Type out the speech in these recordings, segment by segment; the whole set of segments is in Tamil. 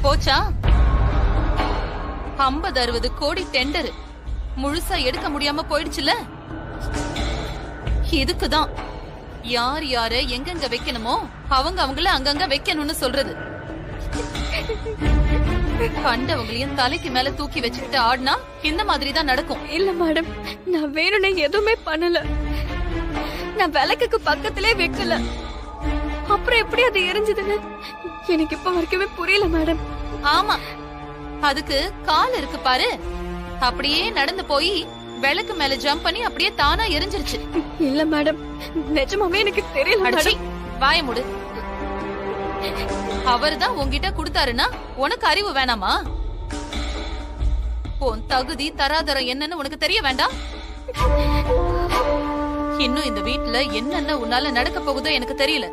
போச்சா? 50-60 கோடி டெண்டர் முழுசா எடுக்க முடியாம போயிடுச்சுல. இதுக்குதான் யார் யார எங்கெங்க வைக்கணுமோ அவங்க அவங்கள அங்கங்க வைக்கணும்னு சொல்றது. கண்டவங்களையும் தலைக்கு மேல தூக்கி வச்சுக்கிட்டு ஆடினா இந்த மாதிரி தான் நடக்கும். இல்ல மேடம், நான் வேணும்னே எதுவுமே பண்ணல. நான் விளக்குக்கு பக்கத்திலே வைக்கல. அப்புறம் எப்படி அது எரிஞ்சதுன்னு எனக்கு இப்ப வரைக்குமே புரியல மேடம். ஆமா, அதுக்கு கால் இருக்கு பாரு. அப்படியே நடந்து போய் விளக்கு மேல ஜம்ப் பண்ணி அப்படியே தானா எரிஞ்சிருச்சு. இல்ல மேடம், நிஜமாவே எனக்கு தெரியல மேடம். வாய மூடு. அவர்தான் உன்கிட்ட கொடுத்தாருன்னா உனக்கு அறிவு வேணாமா? உன் தகுதி தராதரம் என்னன்னு உனக்கு தெரிய வேண்டாம்? இன்னும் இந்த வீட்டுல என்னென்ன உன்னால நடக்க போகுதோ எனக்கு தெரியல.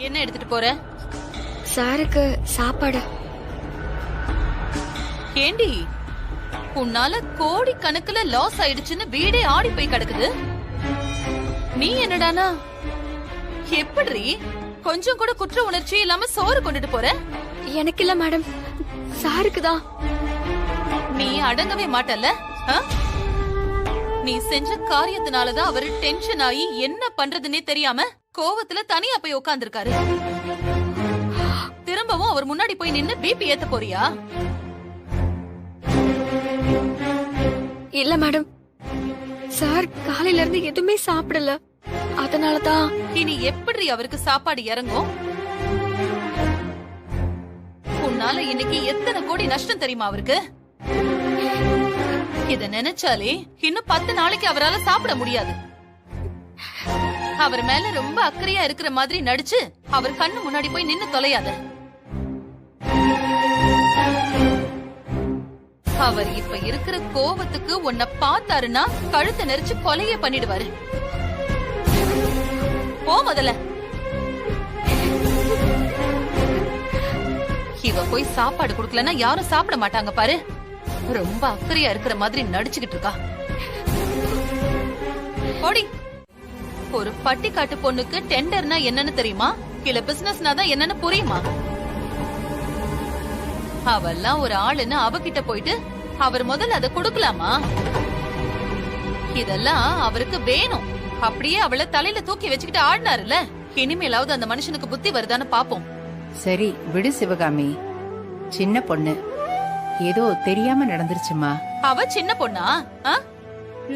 என்ன எடுத்துட்டு போற? சாருக்கு சாப்பாடு. ஏண்டி, உன்னால கோடி கணக்குல லாஸ் ஆயிடுச்சுன்னு வீடே ஆடி போய் கிடக்குது. நீ என்னடானா எப்படி கொஞ்சம் கூட குற்ற உணர்ச்சி இல்லாம சோறு கொண்டுட்டு போற? எனக்கு இல்ல மேடம், சாருக்குதான். நீ அடங்கவே மாட்டல்ல. நீ செஞ்ச காரியத்தினாலதான் அவரு டென்ஷன் ஆகி என்ன பண்றதுன்னே தெரியாம கோவத்துல தனியா போய் உட்கார்ந்திருக்காரு. திரும்பவும் அவர் முன்னாடி போய் நின்னு பிபி ஏத்த போறியா? இல்ல மேடம், சார் காலையில இருந்து எதுவுமே சாப்பிடல. அதனாலதான். இனி எப்படி அவருக்கு சாப்பாடு இறங்கும்? உன்னால இன்னைக்கு எத்தனை கோடி நஷ்டம் தெரியுமா அவருக்கு? இத நினைச்சாலே இன்னும் 10 நாளைக்கு அவரால சாப்பிட முடியாது. அவர் மேல ரொம்ப அக்கறையா இருக்கிற மாதிரி நடிச்சு அவர் கண்ணு முன்னாடி போய் நின்னு தொலையாத. அவர் இப்ப இருக்கிற கோபத்துக்கு உன்னை பார்த்தாருன்னா கழுத்தை நெரிச்சு கொலையே பண்ணிடுவாரு. போ முதல்ல. இவ போய் சாப்பாடு குடுக்கலன்னா யாரும் சாப்பிட மாட்டாங்க பாரு. ரொம்ப அக்கறையா இருக்கிற மாதிரி நடிச்சுக்கிட்டு இருக்கா. ஓடி. ஒரு பட்டிக்காட்டு பொண்ணுக்கு டெண்டர்னா என்னன்னு தெரியுமா? இல்ல பிசினஸ்னா தான் என்னன்னு புரியுமா? அவெல்லாம் ஒரு ஆளுன்னு அவகிட்ட போயிட்டு அவர் முதல்ல அதை கொடுக்கலாமா? இதெல்லாம் அவருக்கு வேணும். அப்படியே அவளை தலையில தூக்கி வச்சுக்கிட்டு ஆடினாருல. இனிமேலாவது அந்த மனுஷனுக்கு புத்தி வருதான்னு பாப்போம். சரி விடு சிவகாமி, சின்ன பொண்ணு, ஏதோ தெரியாம நடந்துருச்சுமா. அவ சின்ன பொண்ணா?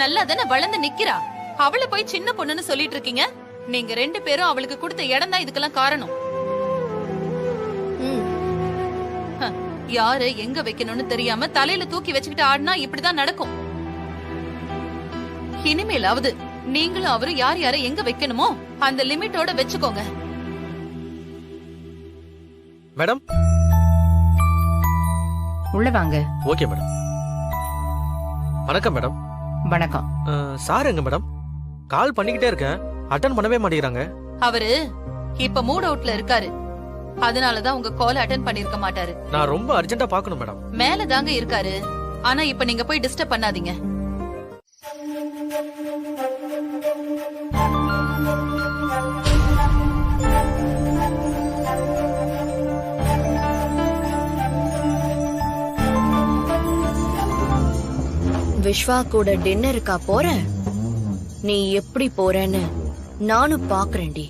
நல்லா தானே வளர்ந்து நிக்கிறா. அவளை போய் சின்ன பொண்ணுன்னு சொல்லிட்டு இருக்கீங்க. நீங்க 2 பேரும் அவளுக்கு கொடுத்த இடம் தான் இதுக்கெல்லாம் காரணம். யாரு எங்க வைக்கணும்னு தெரியாம தலையில தூக்கி வச்சுக்கிட்டு ஆடினா இப்படிதான் நடக்கும். இனிமேலாவது நீங்களும் அவரும் யார் யார எங்க வைக்கணுமோ அந்த லிமிட்டோட வச்சுக்கோங்க. மேடம் உள்ள வாங்க. Okay madam. வணக்கம் மேடம். வணக்கம். சார் எங்க மேடம்? கால் பண்ணிக்கிட்டே இருக்கேன், அட்டன் பண்ணவே மாட்டேங்கிறாங்க. அவரு இப்ப மூட் அவுட்ல இருக்காரு. அதனாலதான் உங்க கால் அட்டன் பண்ணிருக்க மாட்டாரு. நான் ரொம்ப அர்ஜென்ட்டா பார்க்கணும் மேடம். மேல தாங்க இருக்காரு. ஆனா இப்ப நீங்க போய் டிஸ்டர்ப் பண்ணாதீங்க. விஸ்வா கூட டின்னருக்கா போற? நீ எப்படி போறன்னு நானும் பாக்குறேன்டி.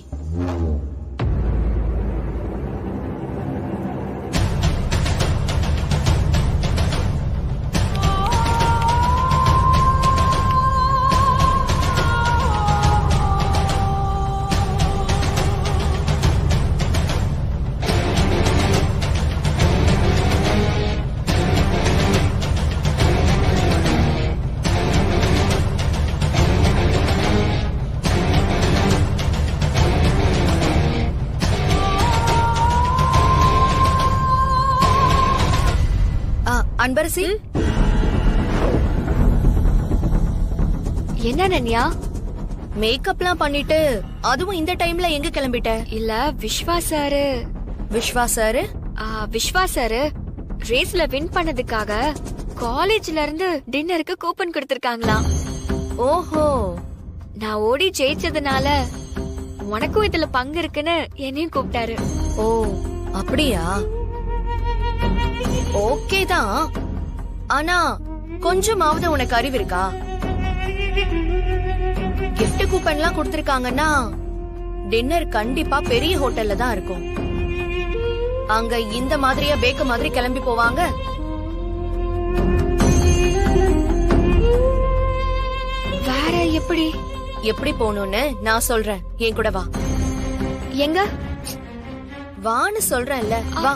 அன்பரசி, என்ன அனன்யா? மேக்கப்லாம் பண்ணிட்டு அதுவும் இந்த டைம்ல எங்க கிளம்பிட்ட? இல்ல Viswa sir Viswa sir Viswa sir ரேஸ்ல வின் பண்ணதுக்காக காலேஜ்ல இருந்து டின்னருக்கு கூப்பன் கொடுத்திருக்காங்களாம். ஓஹோ, நான் ஓடி ஜெயிச்சதுனால உனக்கும் இதுல பங்கு இருக்குன்னு என்னையும் கூப்பிட்டாரு. ஓ அப்படியா? ஓகே தான். ஆனா கொஞ்சமாவது உனக்கு அறிவு இருக்கா? gift கூப்பன்லாம் கொடுத்திருக்காங்கன்னா டின்னர் கண்டிப்பா பெரிய ஹோட்டல்ல தான் இருக்கும். அங்க இந்த மாதிரியா பேக்க மாதிரி கிளம்பி போவாங்க? வேற எப்படி? எப்படி போகணும்னு நான் சொல்றேன், என் கூட வா. எங்க? வான்னு சொல்றேன்ல, வா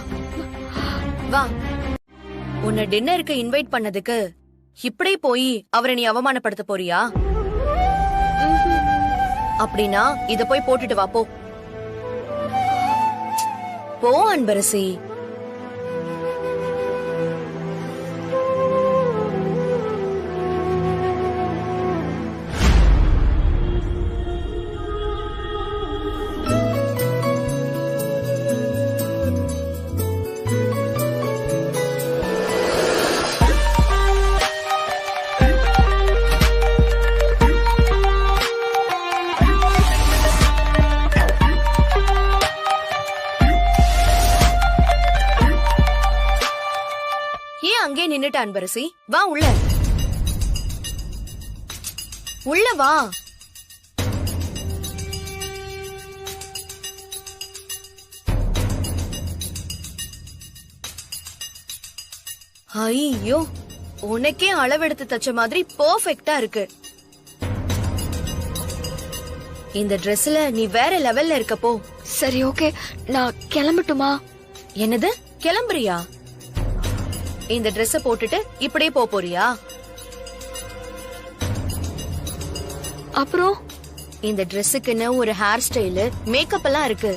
வா. உன்னை டின்னருக்கு இன்வைட் பண்ணதுக்கு இப்படி போய் அவரை நீ அவமானப்படுத்த போறியா? அப்படின்னா இத போய் போட்டுட்டு வா, போ போ அன்பரசி. அங்கே நின்னுட்ட அன்பரசி, வா உள்ள. உள்ள வா. ஐயோ, உனக்கே அளவெடுத்து தச்ச மாதிரி பெர்ஃபெக்ட்டா இருக்கு. இந்த ட்ரெஸ்ல நீ வேற லெவல்ல இருக்க. போ. சரி ஓகே, நான் கிளம்பட்டுமா? என்னது, கிளம்புறியா? இந்த ட்ரெஸ் போட்டுட்டு இப்படியே போறியா? அப்புறம் இந்த ட்ரெஸ்ஸுக்குன்னு ஒரு ஹேர் ஸ்டைலு, மேக்கப் எல்லாம் இருக்கு.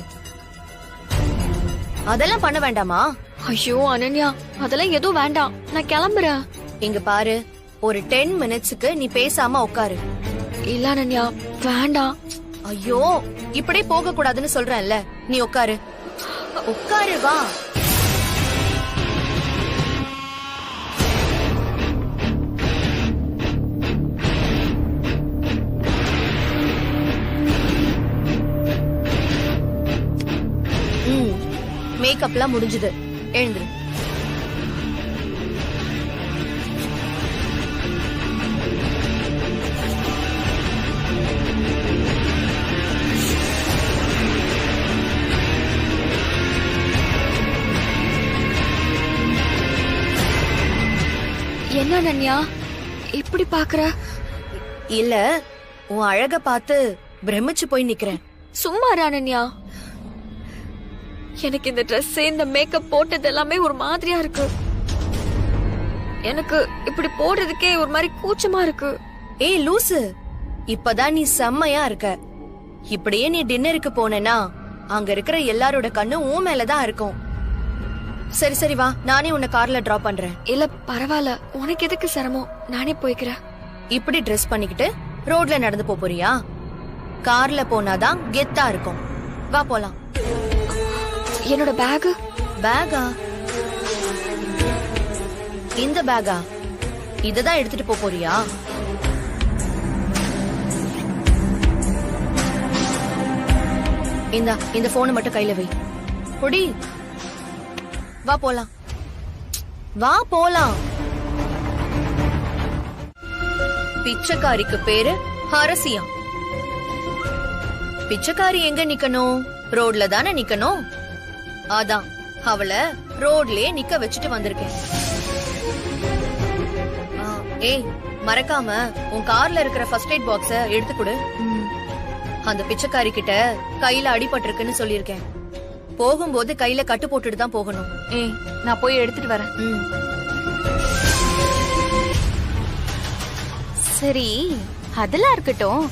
அதெல்லாம் பண்ண வேண்டாமா? ஐயோ அனன்யா, அதெல்லாம் எதுவும் வேண்டாம், நான் கிளம்புறேன். இங்க பாரு, ஒரு 10 மினிட்ஸ்க்கு நீ பேசாம உட்காரு. இல்ல அனன்யா, வேண்டாம். ஐயோ, இப்படியே போக கூடாதுன்னு சொல்றேன்ல, நீ உட்காரு. உட்காரு, வா. மேக்கப்லாம் முடிஞ்சது, எழுந்துரு. என்ன அனன்யா இப்படி பாக்குற? இல்ல, உன் அழக பார்த்து பிரமிச்சு போய் நிக்கிறேன். சும்மா இரு அனன்யா, எனக்கு இந்த ட்ரெஸ், இந்த மேக்கப் போட்டது எல்லாமே ஒரு மாதிரியா இருக்கு. எனக்கு இப்படி போடுறதுக்கே ஒரு மாதிரி கூச்சமா இருக்கு. ஏய் லூசு, இப்பதான் நீ செம்மையா இருக்க. இப்படியே நீ டின்னருக்கு போனேன்னா அங்க இருக்கிற எல்லாரோட கண்ணு உன் மேலதான் இருக்கும். சரி சரி வா, நானே உன்னை கார்ல டிராப் பண்றேன். இல்ல பரவாயில்ல, உனக்கு எதுக்கு சிரமம், நானே போய்க்கிறேன். இப்படி ட்ரெஸ் பண்ணிக்கிட்டு ரோட்ல நடந்து போறியா? கார்ல போனாதான் கெத்தா இருக்கும். வா போலாம். என்னோட பேக்? பேகா? இந்த பேகா? இததான் எடுத்துட்டு போறியா? இந்த போனை மட்டும் கையில வை. பொடி, வா போலாம். வா போலாம். பிச்சைக்காரிக்கு பேரு அரசியா? பிச்சைக்காரி எங்க நிக்கணும்? ரோட்ல தானே நிக்கணும். அதான் அவளை ரோட்லயே நிக்க வச்சுட்டு வந்திருக்கேன். ஏய், மறக்காம உன் கார்ல இருக்கிற ஃபர்ஸ்ட் எய்ட் பாக்ஸ எடுத்து கொடு. அந்த பிச்சைக்காரி கிட்ட கையில அடிபட்டிருக்குன்னு சொல்லிருக்கேன். போகும்போது கையில கட்டு போட்டுட்டு தான் போகணும். ஏய், நான் போய் எடுத்துட்டு வரேன். சரி, அதெல்லாம் இருக்கட்டும்.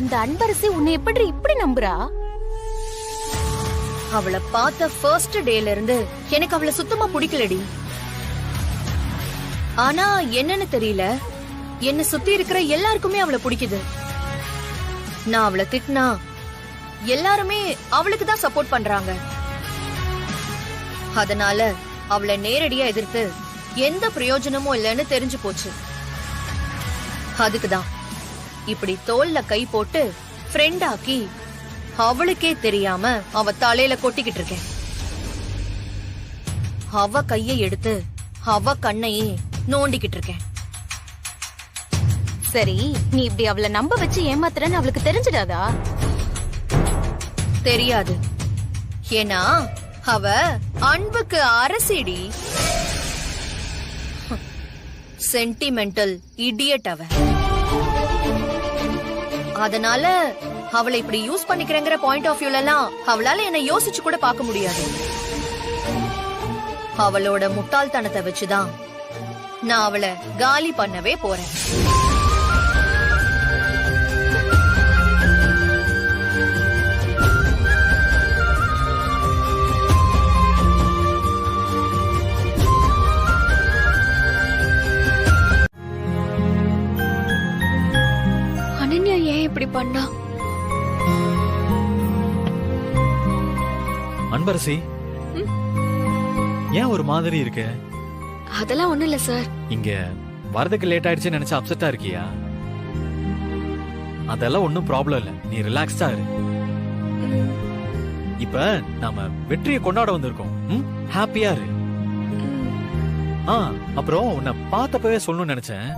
அந்த அன்பரசி உன்னை எப்படி இப்படி நம்புறா? அவளை பார்த்த ஃபர்ஸ்ட் டேல இருந்து எனக்கு அவளை சுத்தமா பிடிக்கலடி. ஆனா என்னன்னு தெரியல, என்ன சுத்தி இருக்கிற எல்லாருக்குமே அவளை பிடிக்குது. நான் அவளை திட்டினா எல்லாருமே அவளுக்கு தான் சப்போர்ட் பண்றாங்க. அதனால அவளை நேரடியா எதிர்த்து எந்த பிரயோஜனமும் இல்லைன்னு தெரிஞ்சு போச்சு. அதுக்குதான் இப்படி தோல்ல கை போட்டு ஃப்ரெண்ட் ஆக்கி அவளுக்கே தெரியாம அவ தலையில கொட்டிக்கிட்டு இருக்கேன். அவ கையை எடுத்து அவ கண்ணையே நோண்டிக்கிட்டு இருக்கேன். சரி, நீ இப்படி அவளை நம்ப வச்சு ஏமாத்துறன்னு அவளுக்கு தெரிஞ்சிடாதா? தெரியாது. ஏன்னா அவ அன்புக்கு அரசிடி. சென்டிமெண்டல் இடியட் அவ. அதனால அவளை இப்படி யூஸ் பண்ணிக்கிறேங்கிற பாயிண்ட் ஆஃப் வியூல எல்லாம் அவளால என்ன யோசிச்சு கூட பார்க்க முடியாது. அவளோட முட்டாள்தனத்தை வச்சுதான் நான் அவளை காலி பண்ணவே போறேன். அனன்யா ஏன் இப்படி பண்ணா? அன்பரசி, ஏன் ஒரு மாதிரி இருக்க? அதெல்லாம் ஒண்ணு இல்ல சார். இங்க வரதுக்கு லேட் ஆயிடுச்சுன்னு நினைச்சு அப்செட்டா இருக்கியா? அதெல்லாம் ஒன்னும் ப்ராப்ளம் இல்ல, நீ ரிலாக்ஸ்டா இரு. இப்ப நாம வெற்றியை கொண்டாட வந்திருக்கோம். ஹாப்பியா இரு. அப்புறம் உன்னை பார்த்தப்பவே சொல்லணும்னு நினைச்சேன்,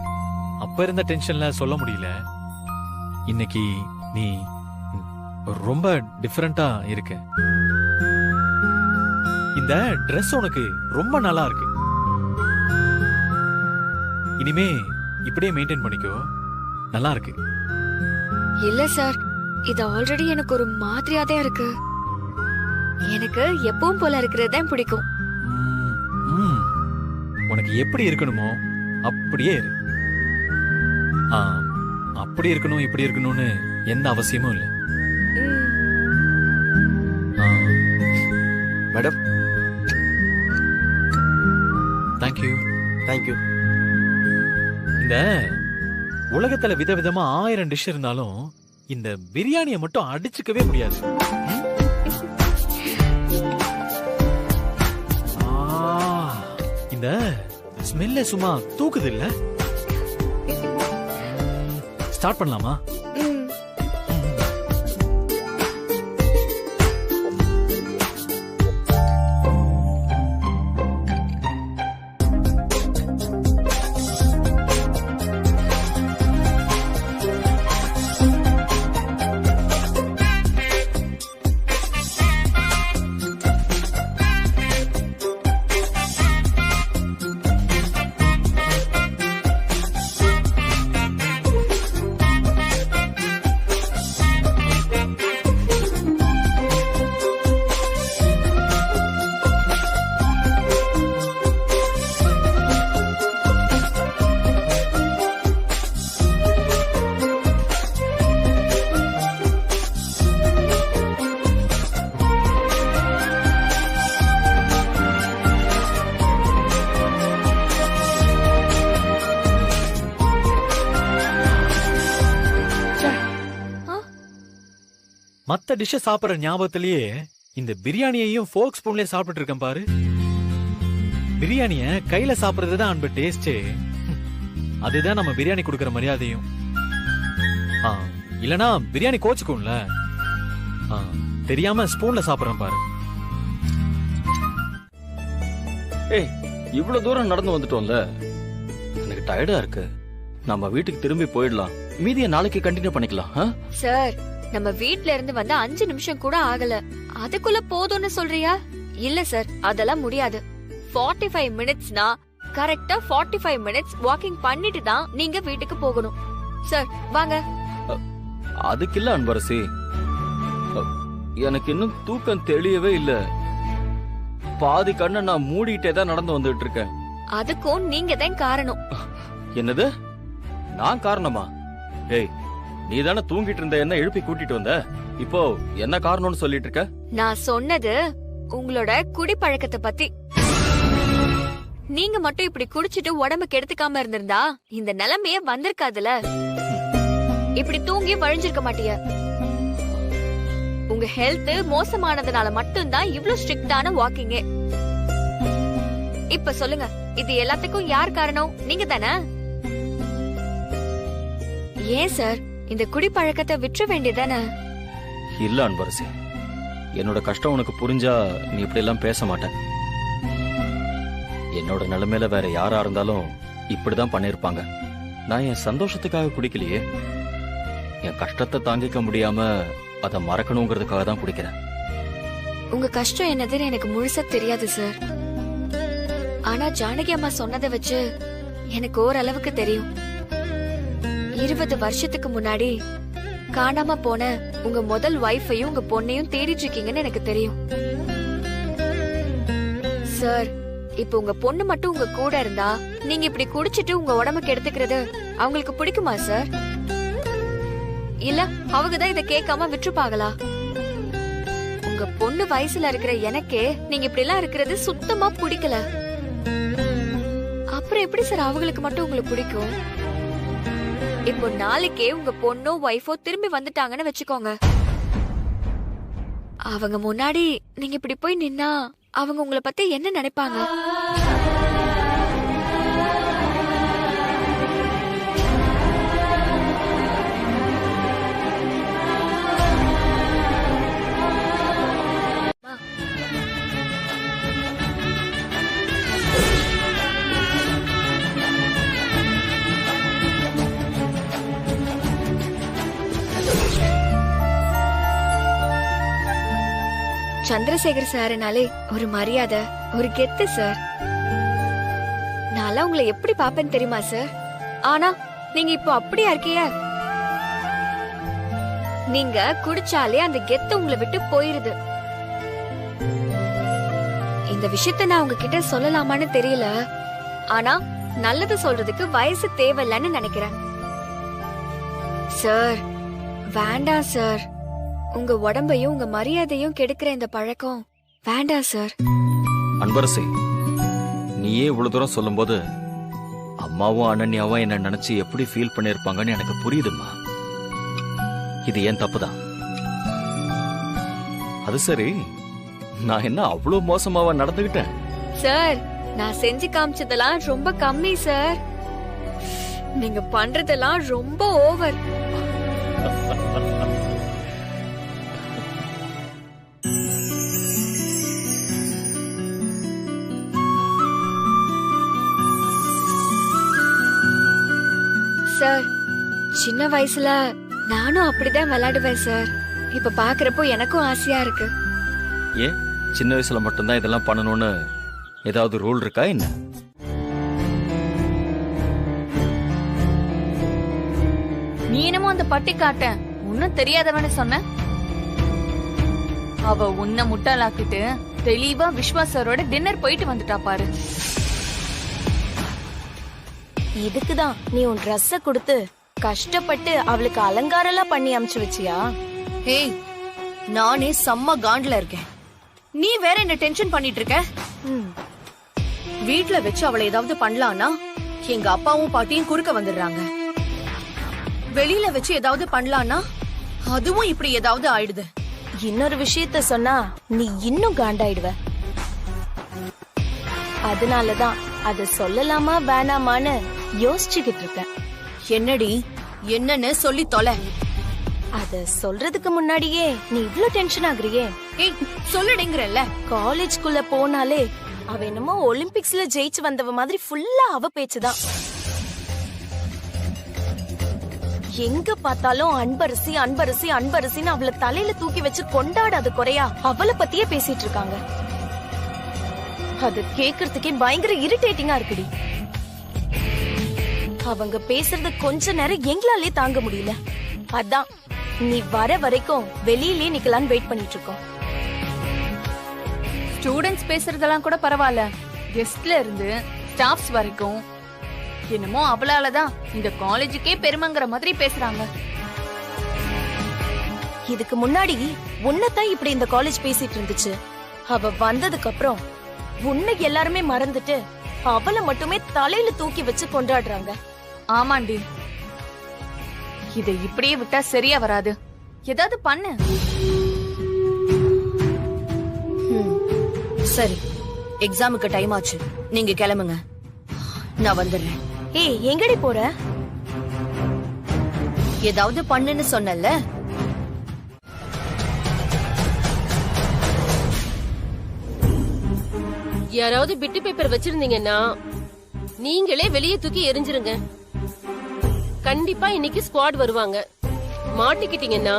அப்ப இருந்த டென்ஷன்ல சொல்ல முடியல. இன்னைக்கு நீ ரொம்ப டிஃபரெண்டா இருக்க. இந்த Dress உனக்கு ரொம்ப நல்லா இருக்கு. இனிமே இப்படியே மெயின்டைன் பண்ணிக்கோ, நல்லா இருக்கு. இல்ல சார், இது ஆல்ரெடி எனக்கு ஒரு மாதிரியாதான் இருக்கு. எனக்கு எப்பவும் போல இருக்கிறது தான் பிடிக்கும். உனக்கு எப்படி இருக்கணுமோ அப்படியே இரு. அப்படி இருக்கணும் இப்படி இருக்கணும்னு எந்த அவசியமும் இல்லை. Madam, thank you. தேங்க்யூ. இந்த உலகத்துல விதவிதமா 1000 டிஷ் இருந்தாலும் இந்த பிரியாணியை மட்டும் அடிச்சுக்கவே முடியாது. இந்த ஸ்மெல்ல சும்மா தூக்குது இல்ல? ஸ்டார்ட் பண்ணலாமா? மத்த டிஷ் சாப்பிடுற ஞாபகத்திலேயே இந்த பிரியாணியையும் ஃபோர்க் ஸ்பூன்லயே சாப்பிட்டு இருக்கேன் பாரு. பிரியாணிய கையில சாப்பிடுறதுதான் அன்பு டேஸ்டே. அதுதான் நம்ம பிரியாணி கொடுக்கற மரியாதையும். இல்லனா பிரியாணி கோச்சுக்கும்ல. தெரியாம ஸ்பூன்ல சாப்பிடுறேன் பாரு. ஏய், இவ்வளவு தூரம் நடந்து வந்துட்டோம்ல, எனக்கு டயர்டா இருக்கு. நம்ம வீட்டுக்கு திரும்பி போயிடலாம். மீதியை நாளைக்கு கண்டினியூ பண்ணிக்கலாம். சார், நம்ம வீட்ல இருந்து வந்து 5 நிமிஷம் கூட ஆகல, அதுக்குள்ள போதும்னு சொல்றியா? இல்ல சார், அதெல்லாம் முடியாது. 45 மினிட்ஸ்னா கரெக்டா 45 மினிட்ஸ் வாக்கிங் பண்ணிட்டு தான் நீங்க வீட்டுக்கு போகணும். சார் வாங்க. அதுக்கு இல்ல அன்பரசி, எனக்கு இன்னும் தூக்கம் தெளியவே இல்ல. பாதி கண்ணை நான் மூடிட்டே தான் நடந்து வந்துட்டு இருக்கேன். அதுக்கும் நீங்க தான் காரணம். என்னது, நான் காரணமா? ஏய், நீ தானே தூங்கிட்டு இருந்த என்ன எழுப்பி கூட்டிட்டு வந்த. இப்போ என்ன காரணம்னு சொல்லிட்டு இருக்க? நான் சொன்னது உங்களோட குடிப்பழக்கத்தை பத்தி. நீங்க மட்டும் இப்படி குடிச்சிட்டு உடம்ப கெடுத்துக்காம இருந்திருந்தா இந்த நிலைமையே வந்திருக்காதுல. இப்படி தூங்கி வழிஞ்சிருக்க மாட்டீங்க. உங்க ஹெல்த் மோசமானதுனால மட்டும்தான் இவ்ளோ ஸ்ட்ரிக்டான வாக்கிங்கே. இப்ப சொல்லுங்க, இது எல்லாத்துக்கும் யார் காரணம்? நீங்க தானே? ஏன் சார் இந்த குடிப்பழக்கத்தை விற்ற வேண்டியதானே? இல்ல அன்பரசி, என்னோட கஷ்டம் உனக்கு புரிஞ்சா நீ இப்படி எல்லாம் பேச மாட்டேன். என்னோட நிலைமையில வேற யாரா இருந்தாலும் இப்படிதான் பண்ணிருப்பாங்க. நான் என் சந்தோஷத்துக்காக குடிக்கலையே, என் கஷ்டத்தை தாங்கிக்க முடியாம அதை மறக்கணுங்கிறதுக்காக தான் குடிக்கிறேன். உங்க கஷ்டம் என்னதுன்னு எனக்கு முழுசா தெரியாது சார். ஆனா ஜானகி அம்மா சொன்னதை வச்சு எனக்கு ஓரளவுக்கு தெரியும். 20 வருஷத்துக்கு முன்னாடி காணாம போன உங்க முதல் வைஃபையும் உங்க பொண்ணையும் தேடிட்டு இருக்கீங்கன்னு எனக்கு தெரியும் சார். இப்ப உங்க பொண்ணு மட்டும் உங்க கூட இருந்தா நீங்க இப்படி குடிச்சிட்டு உங்க உடம்புக்கு எடுத்துக்கிறது அவங்களுக்கு பிடிக்குமா சார்? இல்ல அவங்கதான் இத கேட்காம விட்டுருப்பாங்களா? உங்க பொண்ணு வயசுல இருக்கிற எனக்கே நீங்க இப்படி எல்லாம் இருக்கிறது சுத்தமா பிடிக்கல. அப்புறம் எப்படி சார் அவங்களுக்கு மட்டும் உங்களுக்கு பிடிக்கும்? இப்போ நாளைக்கே உங்க பொண்ணோ வைஃபோ திரும்பி வந்துட்டாங்கன்னு வச்சுக்கோங்க. அவங்க முன்னாடி நீங்க இப்படி போய் நின்னா அவங்க உங்களை பத்தி என்ன நினைப்பாங்க? சந்திரசேகர் சார்னாலே ஒரு மரியாதை, ஒரு கெத்து சார். நான் உங்களை எப்படி பாப்பேன்னு தெரியுமா சார்? ஆனா நீங்க இப்போ அப்படியா இருக்கிய? நீங்க குடிச்சாலே அந்த கெத்து உங்களை விட்டு போயிருது. இந்த விஷயத்த நான் உங்ககிட்ட சொல்லலாமான்னு தெரியல. ஆனா நல்லது சொல்றதுக்கு வயசு தேவையில்லைன்னு நினைக்கிறேன் சார். வேண்டாம் சார். உங்க உடம்பையும் உங்க மரியாதையும் கெடுக்கிற இந்த பழக்கம் வேண்டாம் சார். அன்பரசி, நீயே இவ்வளவு தூரம் சொல்லும் போது அம்மாவும் அனன்யாவும் என்ன நினைச்சு எப்படி ஃபீல் பண்ணிருப்பாங்கன்னு எனக்கு புரியுதுமா. இது ஏன் தப்புதான். அது சரி, நான் என்ன அவ்வளவு மோசமாவா நடந்துகிட்டேன்? சார் நான் செஞ்சு காமிச்சதெல்லாம் ரொம்ப கம்மி சார். நீங்க பண்றதெல்லாம் ரொம்ப ஓவர். சார் சின்ன வயசுல நானும் அப்படிதான் விளையாடுவேன் சார். இப்ப பாக்குறப்போ எனக்கும் ஆசையா இருக்கு. ஏன் சின்ன வயசுல மட்டும்தான் இதெல்லாம் பண்ணணும்னு ஏதாவது ரூல் இருக்கா என்ன? நீ என்னமோ அந்த பட்டி காட்ட ஒன்னும் தெரியாதவன்னு சொன்ன. அவ உன்னை முட்டாளாக்கிட்டு தெளிவா விஸ்வாசரோட டின்னர் போயிட்டு வந்துட்டா பாரு. இதுக்குதான் நீ உன் ட்ரெஸ்ஸ கொடுத்து கஷ்டப்பட்டு அவளுக்கு அலங்காரம் எல்லாம் பண்ணி அனுப்பிச்சு வச்சியா? ஹேய், நானே செம்ம காண்ட்ல இருக்கேன். நீ வேற என்ன டென்ஷன் பண்ணிட்டு இருக்க? வீட்ல வச்சு அவளை ஏதாவது பண்ணலாம்னா எங்க அப்பாவும் பாட்டியும் குறுக்க வந்துடுறாங்க. வெளியில வச்சு ஏதாவது பண்ணலாம்னா அதுவும் இப்படி ஏதாவது ஆயிடுது. இன்னொரு விஷயத்த சொன்னா நீ இன்னும் காண்டாயிடுவ. அதனாலதான் அத சொல்லலாமா வேணாமான்னு யோசிச்சுக்கிட்டு இருக்கேன். என்னடி, என்னன்னு சொல்லி தொலை. அத சொல்றதுக்கு முன்னாடியே நீ இவ்ளோ டென்ஷன் ஆகுறியே? ஏய் சொல்லுடேங்கறல்ல. காலேஜ்க்குள்ள போனாலே அவ என்னமோ ஒலிம்பிக்ஸ்ல ஜெயிச்சு வந்தவ மாதிரி ஃபுல்லா அவ பேச்சுதான். எங்க பார்த்தாலும் அன்பரசி அன்பரசி அன்பரசின்னு அவளை தலையில தூக்கி வச்சு கொண்டாடாத குறையா அவளை பத்தியே பேசிட்டு இருக்காங்க. அது கேக்குறதுக்கே பயங்கர இரிட்டேட்டிங்கா இருக்குடி. அவங்க பேசுறது கொஞ்ச நேரம் எங்களாலே தாங்க முடியல. அதான் நீ வர வரைக்கும் வெளியிலே நிக்கலான்னு வெயிட் பண்ணிட்டு இருக்கோம். ஸ்டூடெண்ட்ஸ் பேசுறதெல்லாம் கூட பரவாயில்ல, கெஸ்ட்ல இருந்து ஸ்டாஃப்ஸ் வரைக்கும் என்னமோ அவளாலதான் இந்த காலேஜுக்கே பெருமைங்கிற மாதிரி பேசுறாங்க. இதுக்கு முன்னாடி உன்னதான் இப்படி இந்த காலேஜ் பேசிட்டு இருந்துச்சு. அவ வந்ததுக்கு அப்புறம் உன்னை எல்லாருமே மறந்துட்டு அவளை மட்டுமே தலையில தூக்கி வச்சு கொண்டாடுறாங்க. ஆமாண்டி, இதை இப்படியே விட்டா சரியா வராது. ஏதாவது பண்ணு. சரி, எக்ஸாமுக்கு டைம் ஆச்சு, நீங்க கிளம்புங்க, நான் வந்துடுறேன். ஏய், எங்கடி போற? ஏதாவது பண்ணுன்னு சொன்னல. யாராவது பிட்டு பேப்பர் வச்சிருந்தீங்கன்னா நீங்களே வெளியே தூக்கி எரிஞ்சிருங்க. கண்டிப்பா இன்னைக்கு ஸ்குவாட் வருவாங்க. மாட்டிக்கிட்டீங்கன்னா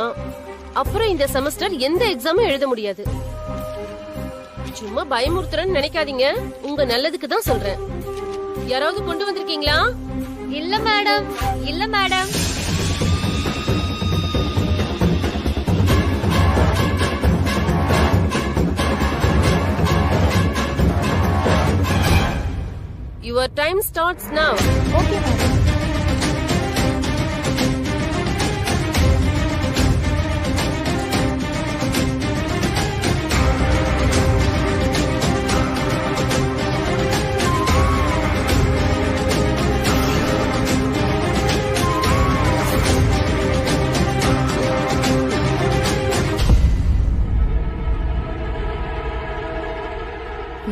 அப்புறம் இந்த செமஸ்டர் எந்த எக்ஸாமும் எழுத முடியாது. சும்மா பயமுறுத்துறேன்னு நினைக்காதீங்க, உங்க நல்லதுக்கு தான் சொல்றேன். யாராவது கொண்டு வந்திருக்கீங்களா? இல்ல மேடம், இல்ல madam. Your time starts now. Okay madam.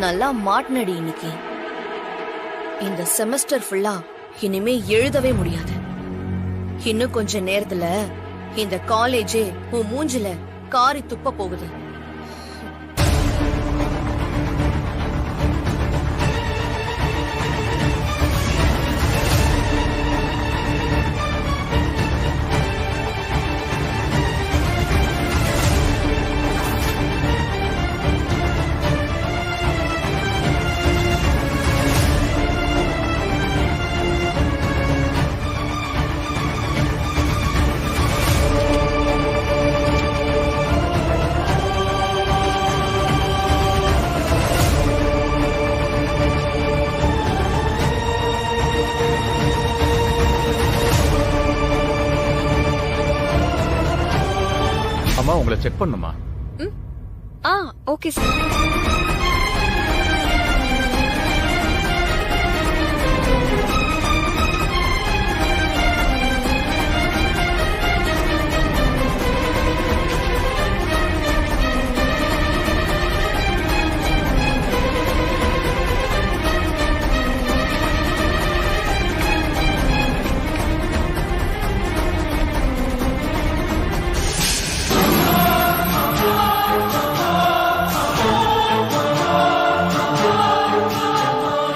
நல்லா மாட்டினடி இன்னைக்கு. இந்த செமஸ்டர் ஃபுல்லா இனிமே எழுதவே முடியாது. இன்னும் கொஞ்ச நேரத்துல இந்த காலேஜே உன் மூஞ்சில காரி துப்ப போகுது. அம்மா, உங்களை செக் பண்ணுமா? Okay sir.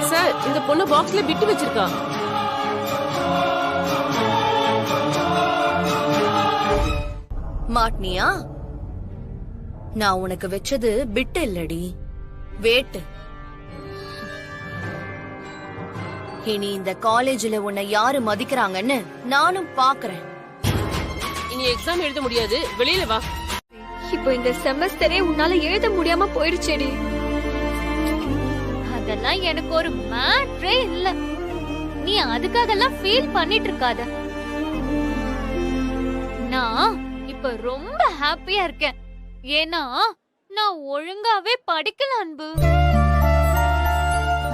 சார், இந்த பொண்ணு பாக்ஸ்ல பிட்டு வச்சிருக்கா. மாட்னியா? நான் உனக்கு வச்சது பிட்டு இல்லடி, வேட்டு. இனி இந்த காலேஜ்ல உன்னை யாரு மதிக்கிறாங்கன்னு நானும் பாக்குறேன். இனி எக்ஸாம் எழுத முடியாது, வெளியில வா. இப்போ இந்த செமஸ்டரே உன்னால எழுத முடியாம போயிடுச்சேடி. அதெல்லாம் எனக்கு ஒரு மேட்ரே இல்ல. நீ அதுக்காகலாம் ஃபீல் பண்ணிட்டு இருக்காத. நான் இப்ப ரொம்ப ஹாப்பியா இருக்கேன். ஏன்னா நான் ஒழுங்காவே படிக்கல அன்பு.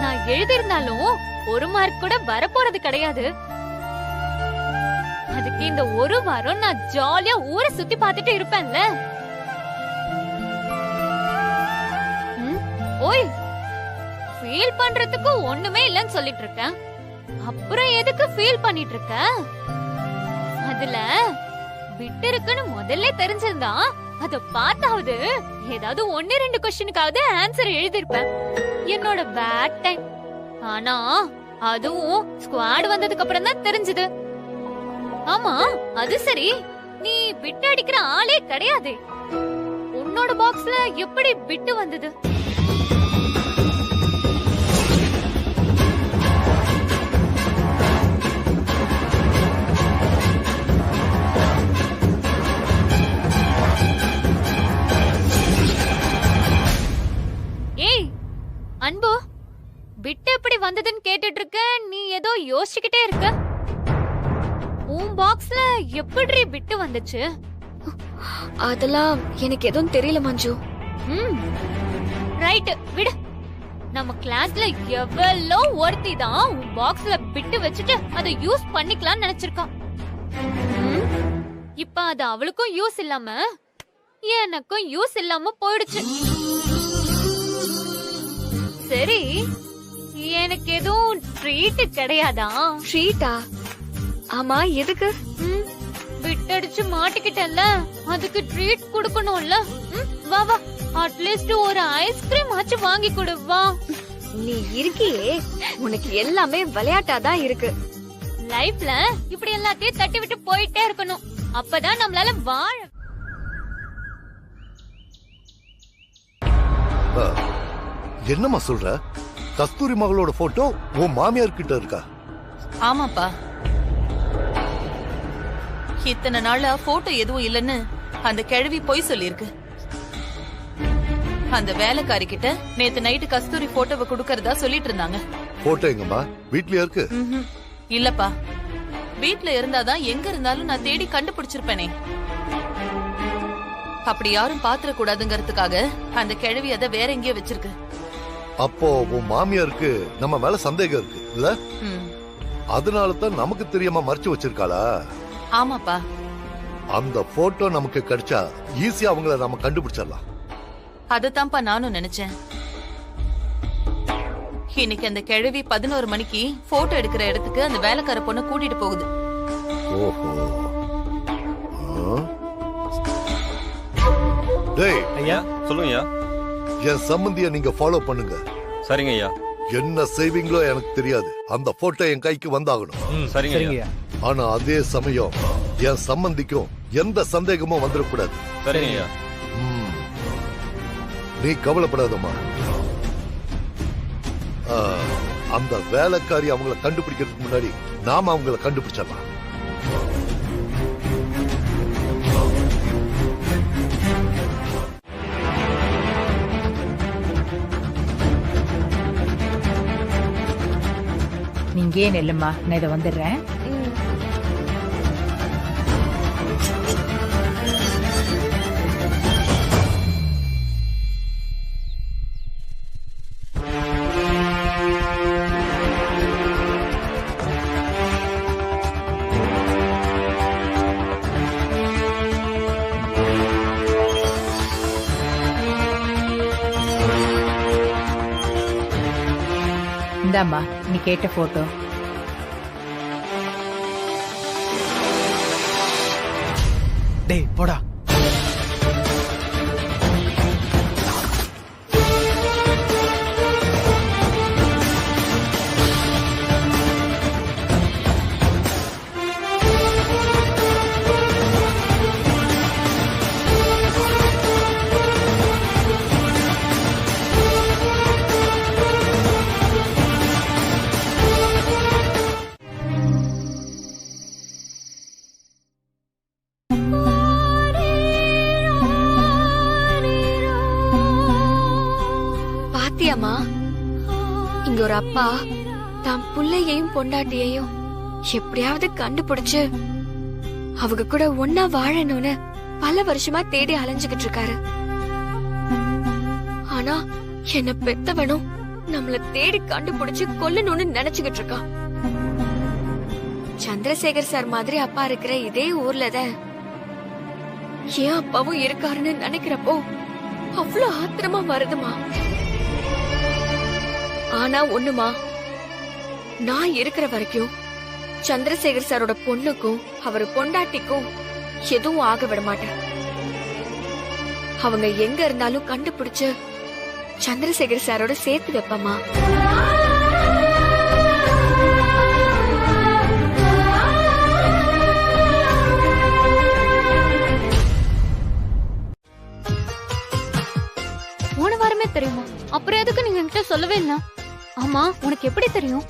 நான் எழுதிருந்தாலும் ஒரு மார்க் கூட வரப்போறது கிடையாது. அதுக்கு இந்த ஒரு வாரம் நான் ஜாலியா ஊரை சுத்தி பார்த்துட்டு இருப்பேன்ல. ஓய், ஃபீல் பண்றதுக்கு ஒண்ணுமே இல்லன்னு சொல்லிட்டு இருக்கேன். அப்புறம் எதுக்கு ஃபீல் பண்ணிட்டு இருக்க? அதுல பிட் இருக்குன்னு முதல்ல தெரிஞ்சிருந்தா அத பார்த்தாவது ஏதாவது 1-2 கொஸ்டினுக்காவது ஆன்சர் எழுதிருப்பேன். என்னோட பேட் டைம். ஆனா அதுவும் ஸ்குவாட் வந்ததுக்கு அப்புறம் தான் தெரிஞ்சது. ஆமா, அது சரி, நீ பிட் அடிக்கிற ஆளே கிடையாது. உன்னோட பாக்ஸ்ல எப்படி பிட்டு வந்தது? ஏய் அன்பு, பிட் எப்படி வந்ததுன்னு கேட்டுட்டு இருக்க. நீ ஏதோ யோசிச்சுக்கிட்டே இருக்க. உன் பாக்ஸ்ல எப்படி பிட்டு வந்துச்சு? அதெல்லாம் எனக்கு எதுவும் தெரியல மஞ்சு. ரைட், விடு. நம்ம கிளாஸ்ல எவ்வளோ ஒருத்தி தான் உன் பாக்ஸ்ல பிட்டு வச்சுட்டு அதை யூஸ் பண்ணிக்கலாம்னு நினைச்சிருக்கா. இப்ப அது அவளுக்கும் யூஸ் இல்லாம எனக்கும் யூஸ் இல்லாம போயிடுச்சு. சரி, எனக்கு எதுவும் ட்ரீட் கிடையாதா? ட்ரீட்டா? ஆமா, எதுக்கு? விட்டடிச்சு மாட்டிக்கிட்டல, அதுக்கு ட்ரீட் கொடுக்கணும்ல. வா வா, அட்லீஸ்ட் ஒரு ஐஸ்கிரீம் ஆச்சு வாங்கி கொடு வா. நீ இருக்கியே, உனக்கு எல்லாமே விளையாட்டாதான் இருக்கு. லைஃப்ல இப்படி எல்லாத்தையும் தட்டி விட்டு போயிட்டே இருக்கணும், அப்பதான் நம்மளால வாழ. என்னம்மா சொல்ற? கஸ்தூரி மகளோட போட்டோ உன் மாமியார் கிட்ட இருக்கா? ஆமாப்பா, இத்தனை நாளா போட்டோ எதுவும் இல்லன்னு அந்த கிழவி பொய் சொல்லிருக்கு. அந்த வேலைக்காரி கிட்ட நேத்து நைட்டு கஸ்தூரி போட்டோவை குடுக்கறதா சொல்லிட்டு இருந்தாங்க. போட்டோ எங்கம்மா? வீட்லயா இருக்கு? இல்லப்பா, வீட்ல இருந்தாதான் எங்க இருந்தாலும் நான் தேடி கண்டுபிடிச்சிருப்பேனே. அப்படி யாரும் பாத்திர கூடாதுங்கிறதுக்காக அந்த கிழவி அதை வேற எங்கேயோ வச்சிருக்கு. அப்போ உன் மாமியாருக்கு நம்ம மேல சந்தேகம் இருக்கு இல்ல? அதனாலதான் நமக்கு தெரியாம மறைச்சு வச்சிருக்காளா? ஆமாப்பா. அந்த போட்டோ நமக்கு கிடைச்சா ஈஸியா அவங்கள நாம கண்டுபிடிச்சிடலாம். அதத்தான்ப்பா நானும் நினைச்சேன். இன்னைக்கு அந்த கிழவி 11 மணிக்கு போட்டோ எடுக்கிற இடத்துக்கு அந்த வேலைக்கார பொண்ணு கூட்டிட்டு போகுது. ஓஹோ. டேய் ஐயா, சொல்லுங்க ஐயா. என் சம்பந்திய நீங்க ஃபாலோ பண்ணுங்க. சரிங்க ஐயா. என்ன செய்வீங்களோ எனக்கு தெரியாது, அந்த போட்டோ என் கைக்கு வந்தாகணும். சரிங்க ஐயா. ஆனா அதே சமயம் என் சம்பந்திக்கும் எந்த சந்தேகமும் வந்துடக்கூடாது. சரிங்க ஐயா. நீ கவலைப்படாதம்மா. அந்த வேலைக்காரி அவங்கள கண்டுபிடிக்கிறதுக்கு முன்னாடி நாம அவங்கள கண்டுபிடிச்சிடலாம். நீங்க ஏன் நெல்லுமா, நான் இதை வந்துடுறேன். இந்தாம்மா, நீ கேட்ட போட்டோ. டேய் போடா. பாத்தியாமா, இங்க ஒரு அப்பா தான் புள்ளையையும் பொண்டாட்டியையும் எப்படியாவது கண்டுபிடிச்சு அவங்க கூட ஒன்னா வாழணும்னு பல வருஷமா தேடி அலைஞ்சுகிட்டு இருக்காரு. ஆனா என்ன பெத்தவனும் நம்மள தேடி கண்டுபிடிச்சு கொல்லணும்னு நினைச்சுக்கிட்டு இருக்கான். சந்திரசேகர் சார் மாதிரி அப்பா இருக்கிற இதே ஊர்லதான் ஏன் அப்பாவும் இருக்காருன்னு நினைக்கிறப்போ அவ்வளவு ஆத்திரமா வருதுமா. ஆனா ஒண்ணுமா, நான் இருக்கிற வரைக்கும் சந்திரசேகர் சாரோட பொண்ணுக்கும் அவர் பொண்டாட்டிக்கும் எதுவும் ஆக விட மாட்டேன். அவங்க எங்க இருந்தாலும் கண்டுபிடிச்சு சந்திரசேகர் சாரோட சேர்த்து வைப்பமா. போன வாரமே தெரியுமா? அப்புறம் எதுக்கு நீங்க என்கிட்ட சொல்லவே இல்ல? ஆமா, உனக்கு எப்படி தெரியும்?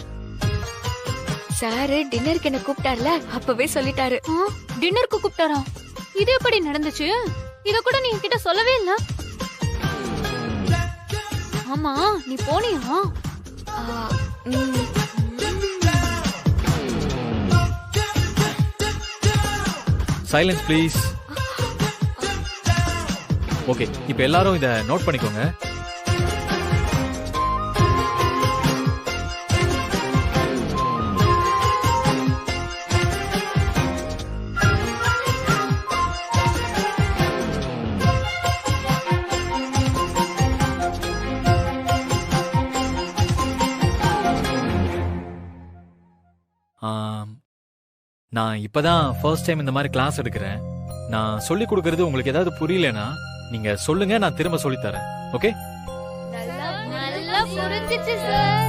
சாரு டின்னருக்கு என்ன கூப்பிட்டார்ல, அப்பவே சொல்லிட்டாரு. டின்னருக்கு கூப்பிட்டாரா? இது எப்படி நடந்துச்சு? இத கூட நீ என்கிட்ட சொல்லவே இல்ல. ஆமா, நீ போனியா? Silence please. ஓகே, இப்போ எல்லாரும் இத நோட் பண்ணிக்கோங்க. நான் இப்பதான் ஃபர்ஸ்ட் டைம் இந்த மாதிரி கிளாஸ் எடுக்கிறேன். நான் சொல்லி கொடுக்கறது உங்களுக்கு ஏதாவது புரியலனா நீங்க சொல்லுங்க, நான் திரும்ப சொல்லி தரேன். ஓகே? நல்லா புரிஞ்சிச்சு சார்.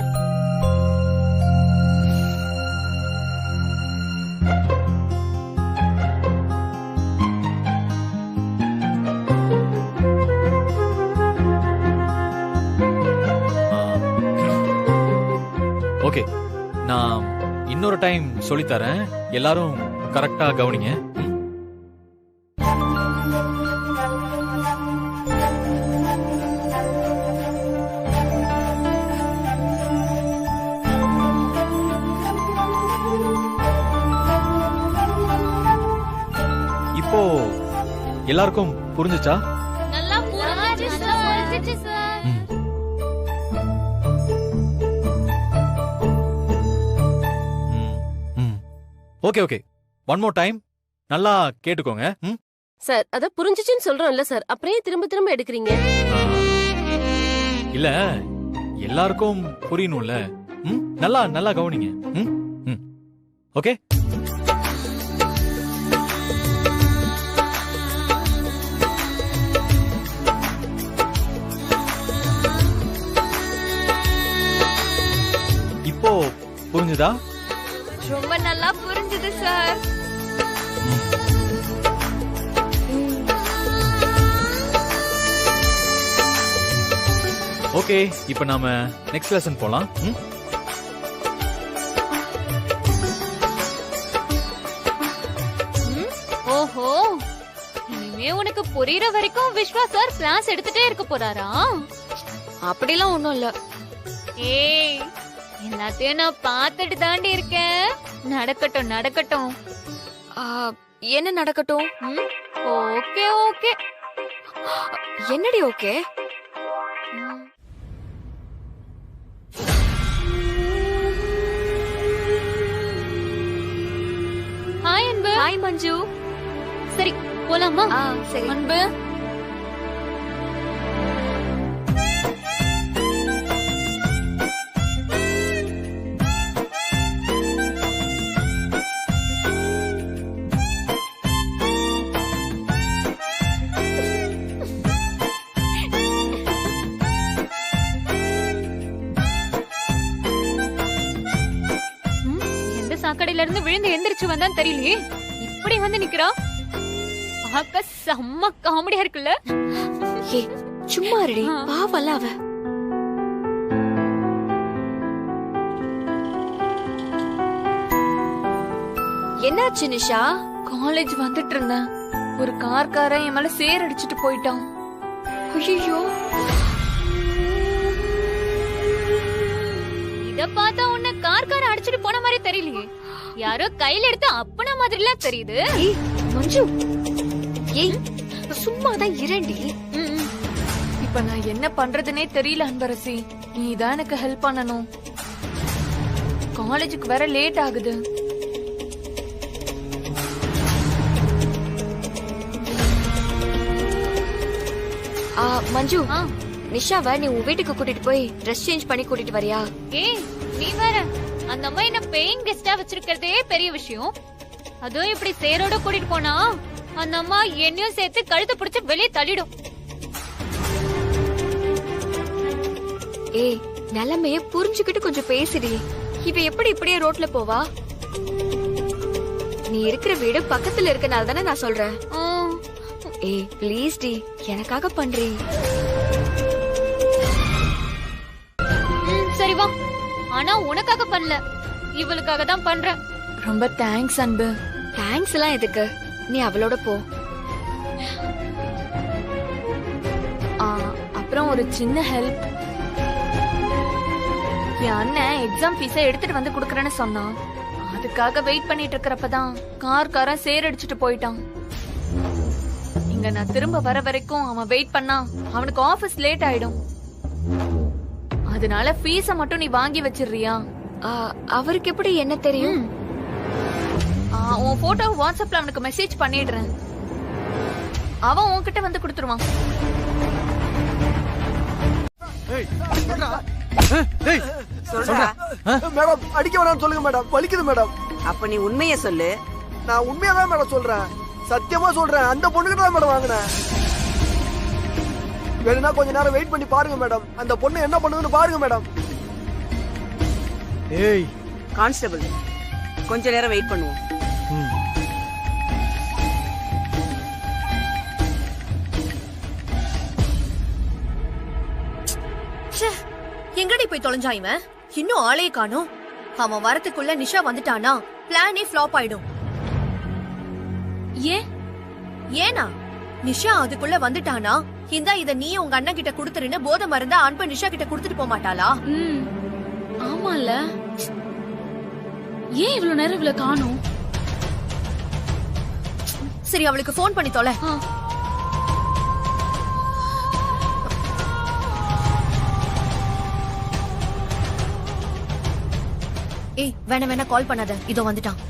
ஓகே, நான் இன்னொரு டைம் சொல்லி தரேன். எல்லாரும் கரெக்டா கவனிங்க. இப்போ எல்லாருக்கும் புரிஞ்சுச்சா? நல்லா புரிஞ்சிச்சு sir. Okay okay, one more time நல்லா கேட்டுக்கோங்க. சார் அத புரிஞ்சிச்சுன்னு சொல்றோம்ல சார், அப்புறம் ஏன் திரும்ப திரும்ப எடுக்கிறீங்க? இல்ல, எல்லாருக்கும் புரியணும்ல. நல்லா நல்லா கவனிங்க. ஓகே? இப்போ புரிஞ்சுதா? ரொம்ப நல்லா புரிஞ்சுது சார். ஓகே, இப்போ நாம நெக்ஸ்ட் லெசன் போலாம். ஓஹோ, இனிமே உனக்கு புரியற வரைக்கும் விஸ்வா சார் கிளாஸ் எடுத்துட்டே இருக்க போறாரா? அப்படிலாம் ஒண்ணும் இல்ல. ஏய், எல்லாத்தையும் நான் பார்த்துட்டு தாண்டி இருக்கேன். நடக்கட்டும் நடக்கட்டும். என்ன நடக்கட்டும்? Okay okay. என்னடி ஓகே? ஹாய் அன்பு. ஹாய் மஞ்சு. சரி போலாமா? சரி அன்பு. சாக்கடையில இருந்து விழுந்து எந்திரிச்சு வந்தான்னு தெரியலையே, இப்படி வந்து நிக்கிறா. பார்க்க செம்ம காமெடியா இருக்குல்ல? ஏ சும்மா இருடி, பாவல்ல அவ. என்னாச்சு நிஷா? காலேஜ் வந்துட்டு இருந்தேன், ஒரு கார்காரன் என் மேல சேர் அடிச்சிட்டு போயிட்டான். ஐயோ, இத பார்த்தா உன்ன கார்கார அடிச்சிட்டு போன மாதிரி தெரியலையே, யாரோ கையில எடுத்து அப்பன மாதிரிலாம் தெரியுது. மஞ்சு, ஏய் சும்மாதான் இரண்டி. இப்ப நான் என்ன பண்றதுனே தெரியல அன்பரசி, நீ தான் எனக்கு ஹெல்ப் பண்ணணும். காலேஜுக்கு வேற லேட் ஆகுது. மஞ்சு, நிஷாவை நீ உன் வீட்டுக்கு கூட்டிட்டு போய் ட்ரெஸ் சேஞ்ச் பண்ணி கூட்டிட்டு வரியா? ஏய் நீ வேற, அந்த அம்மா என்ன பேயிங் கெஸ்டா வச்சிருக்கிறதே பெரிய விஷயம். அதுவும் இப்படி சேரோட கூட்டிட்டு போனா அந்த அம்மா என்னையும் சேர்த்து கழுத்து பிடிச்சு வெளியே தள்ளிடும். ஏய் நிலைமைய புரிஞ்சுக்கிட்டு கொஞ்சம் பேசுடி. இவ எப்படி இப்படியே ரோட்ல போவா? நீ இருக்கிற வீடு பக்கத்துல இருக்கனால தானே நான் சொல்றேன். ஏய் ப்ளீஸ் டி, எனக்காக பண்றீ. சரி வா, ஆனா உனக்காக பண்ணல, இவளுக்காக தான் பண்றேன். ரொம்ப தேங்க்ஸ் அன்பு. தேங்க்ஸ் எல்லாம் எதுக்கு, நீ அவளோட போ. அப்புறம் ஒரு சின்ன ஹெல்ப். என் அண்ணன் எக்ஸாம் ஃபீஸை எடுத்துட்டு வந்து குடுக்கறேன்னு சொன்னான். அதுக்காக வெயிட் பண்ணிட்டு இருக்கிறப்பதான் கார்காரன் சேர் அடிச்சுட்டு போயிட்டான். இங்க நான் திரும்ப வர வரைக்கும் அவன் வெயிட் பண்ணா அவனுக்கு ஆபீஸ் லேட் ஆயிடும். அதனால ஃபீஸ மட்டும் நீ வாங்கி வச்சிடுறியா? அவருக்கு எப்படி என்ன தெரியும்? உன் போட்டோ வாட்ஸ்அப்ல அவனுக்கு மெசேஜ் பண்ணிடுறேன், அவன் உன்கிட்ட வந்து கொடுத்துருவான். மேடம் அடிக்க வேணாம்னு சொல்லுங்க மேடம், வலிக்குது மேடம். அப்ப நீ உண்மைய சொல்லு, நான் உண்மையா தான் மேடம் சொல்றேன், சத்தியமா சொல்றேன். அந்த பொண்ணுகிட்ட தான் மேடம் வாங்கினேன். வேணும்னா கொஞ்ச நேரம் வெயிட் பண்ணி பாருங்க மேடம். அந்த பொண்ணு என்ன பண்ணுதுன்னு பாருங்க மேடம். ஏய் கான்ஸ்டபிள், கொஞ்ச நேரம் வெயிட் பண்ணுவோம். எங்கடி போய் தொலைஞ்சா இவன்? இன்னும் ஆளே காணோம். அவன் வரத்துக்குள்ள நிஷா வந்துட்டானா பிளானே ஃப்ளாப் ஆயிடும். ஏனா நிஷா அதுக்குள்ள வந்துட்டானா, இந்தா இத நீ உங்க அண்ணன் கிட்ட குடுத்துருன்னு போதை மருந்த அன்பு நிஷா கிட்ட குடுத்துட்டு போக மாட்டாளா? ஆமால, ஏன் இவ்வளவு நேரம் இவ்வளவு காணோம்? சரி, அவளுக்கு போன் பண்ணி தொலை. ஏய், வேணா கால் பண்ணாத, இதோ வந்துட்டான்.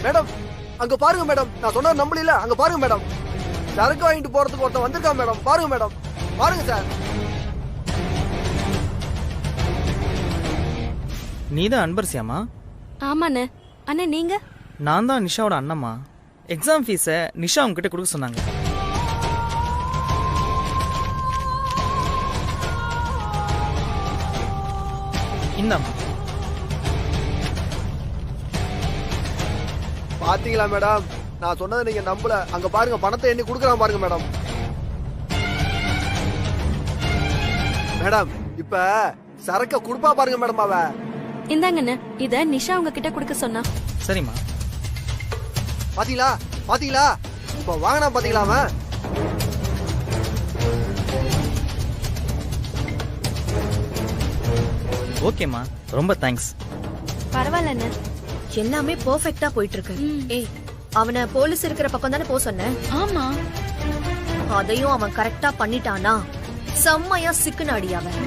மேடம் அங்க பாருங்க மேடம். நான் சொன்ன நம்பல, அங்க பாருங்க மேடம். சரக்கு வாங்கிட்டு போறதுக்கு ஒருத்தன் வந்திருக்கான் மேடம். பாருங்க மேடம், பாருங்க சார். நீதான் அன்பரசியாமா? ஆமாண்ணே. அண்ணா நீங்க? நான் தான் நிஷாவோட அண்ணம்மா. எக்ஸாம் ஃபீஸை நிஷா உங்ககிட்ட கொடுக்க சொன்னாங்க. இந்தாம்மா. பாத்தீங்களா மேடம், நான் சொன்னதை நீங்க நம்பல. அங்க பாருங்க, பணத்தை எண்ணி குடுக்கறான் பாருங்க மேடம். மேடம் இப்ப சரக்க குடுப்பா பாருங்க மேடம். அவ இந்தாங்கண்ணே, இத நிஷா உங்ககிட்ட கொடுக்க சொன்னா. சரிம்மா. பாத்தீங்களா பாத்தீங்களா, இப்ப வாங்கினா பாத்தீங்களா அவன்? ஓகேம்மா, ரொம்ப தேங்க்ஸ். பரவாயில்லண்ணே, எல்லாமே பெர்ஃபெக்ட்டா போயிட்டு இருக்கு. ஏய், அவனை போலீஸ் இருக்கிற பக்கம் தானே போக சொன்ன? ஆமா, அதையும் அவன் கரெக்டா பண்ணிட்டானா செம்மையா சிக்குனாடி அவன்.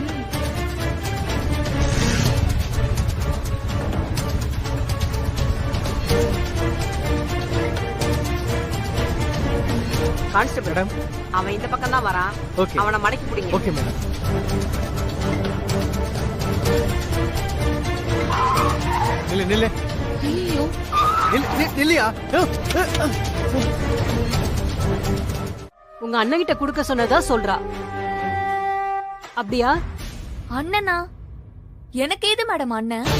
கான்ஸ்டபிள், அவன் இந்த பக்கம் தான் வரான். அவனை மடக்கி பிடிங்க. Okay madam. நில்லு நில்லு. ஐயோ, இல்லையா? உங்க அண்ணன் கிட்ட குடுக்க சொன்னதா சொல்றா. அப்படியா? அண்ணனா? எனக்கு ஏது மேடம் அண்ணன்?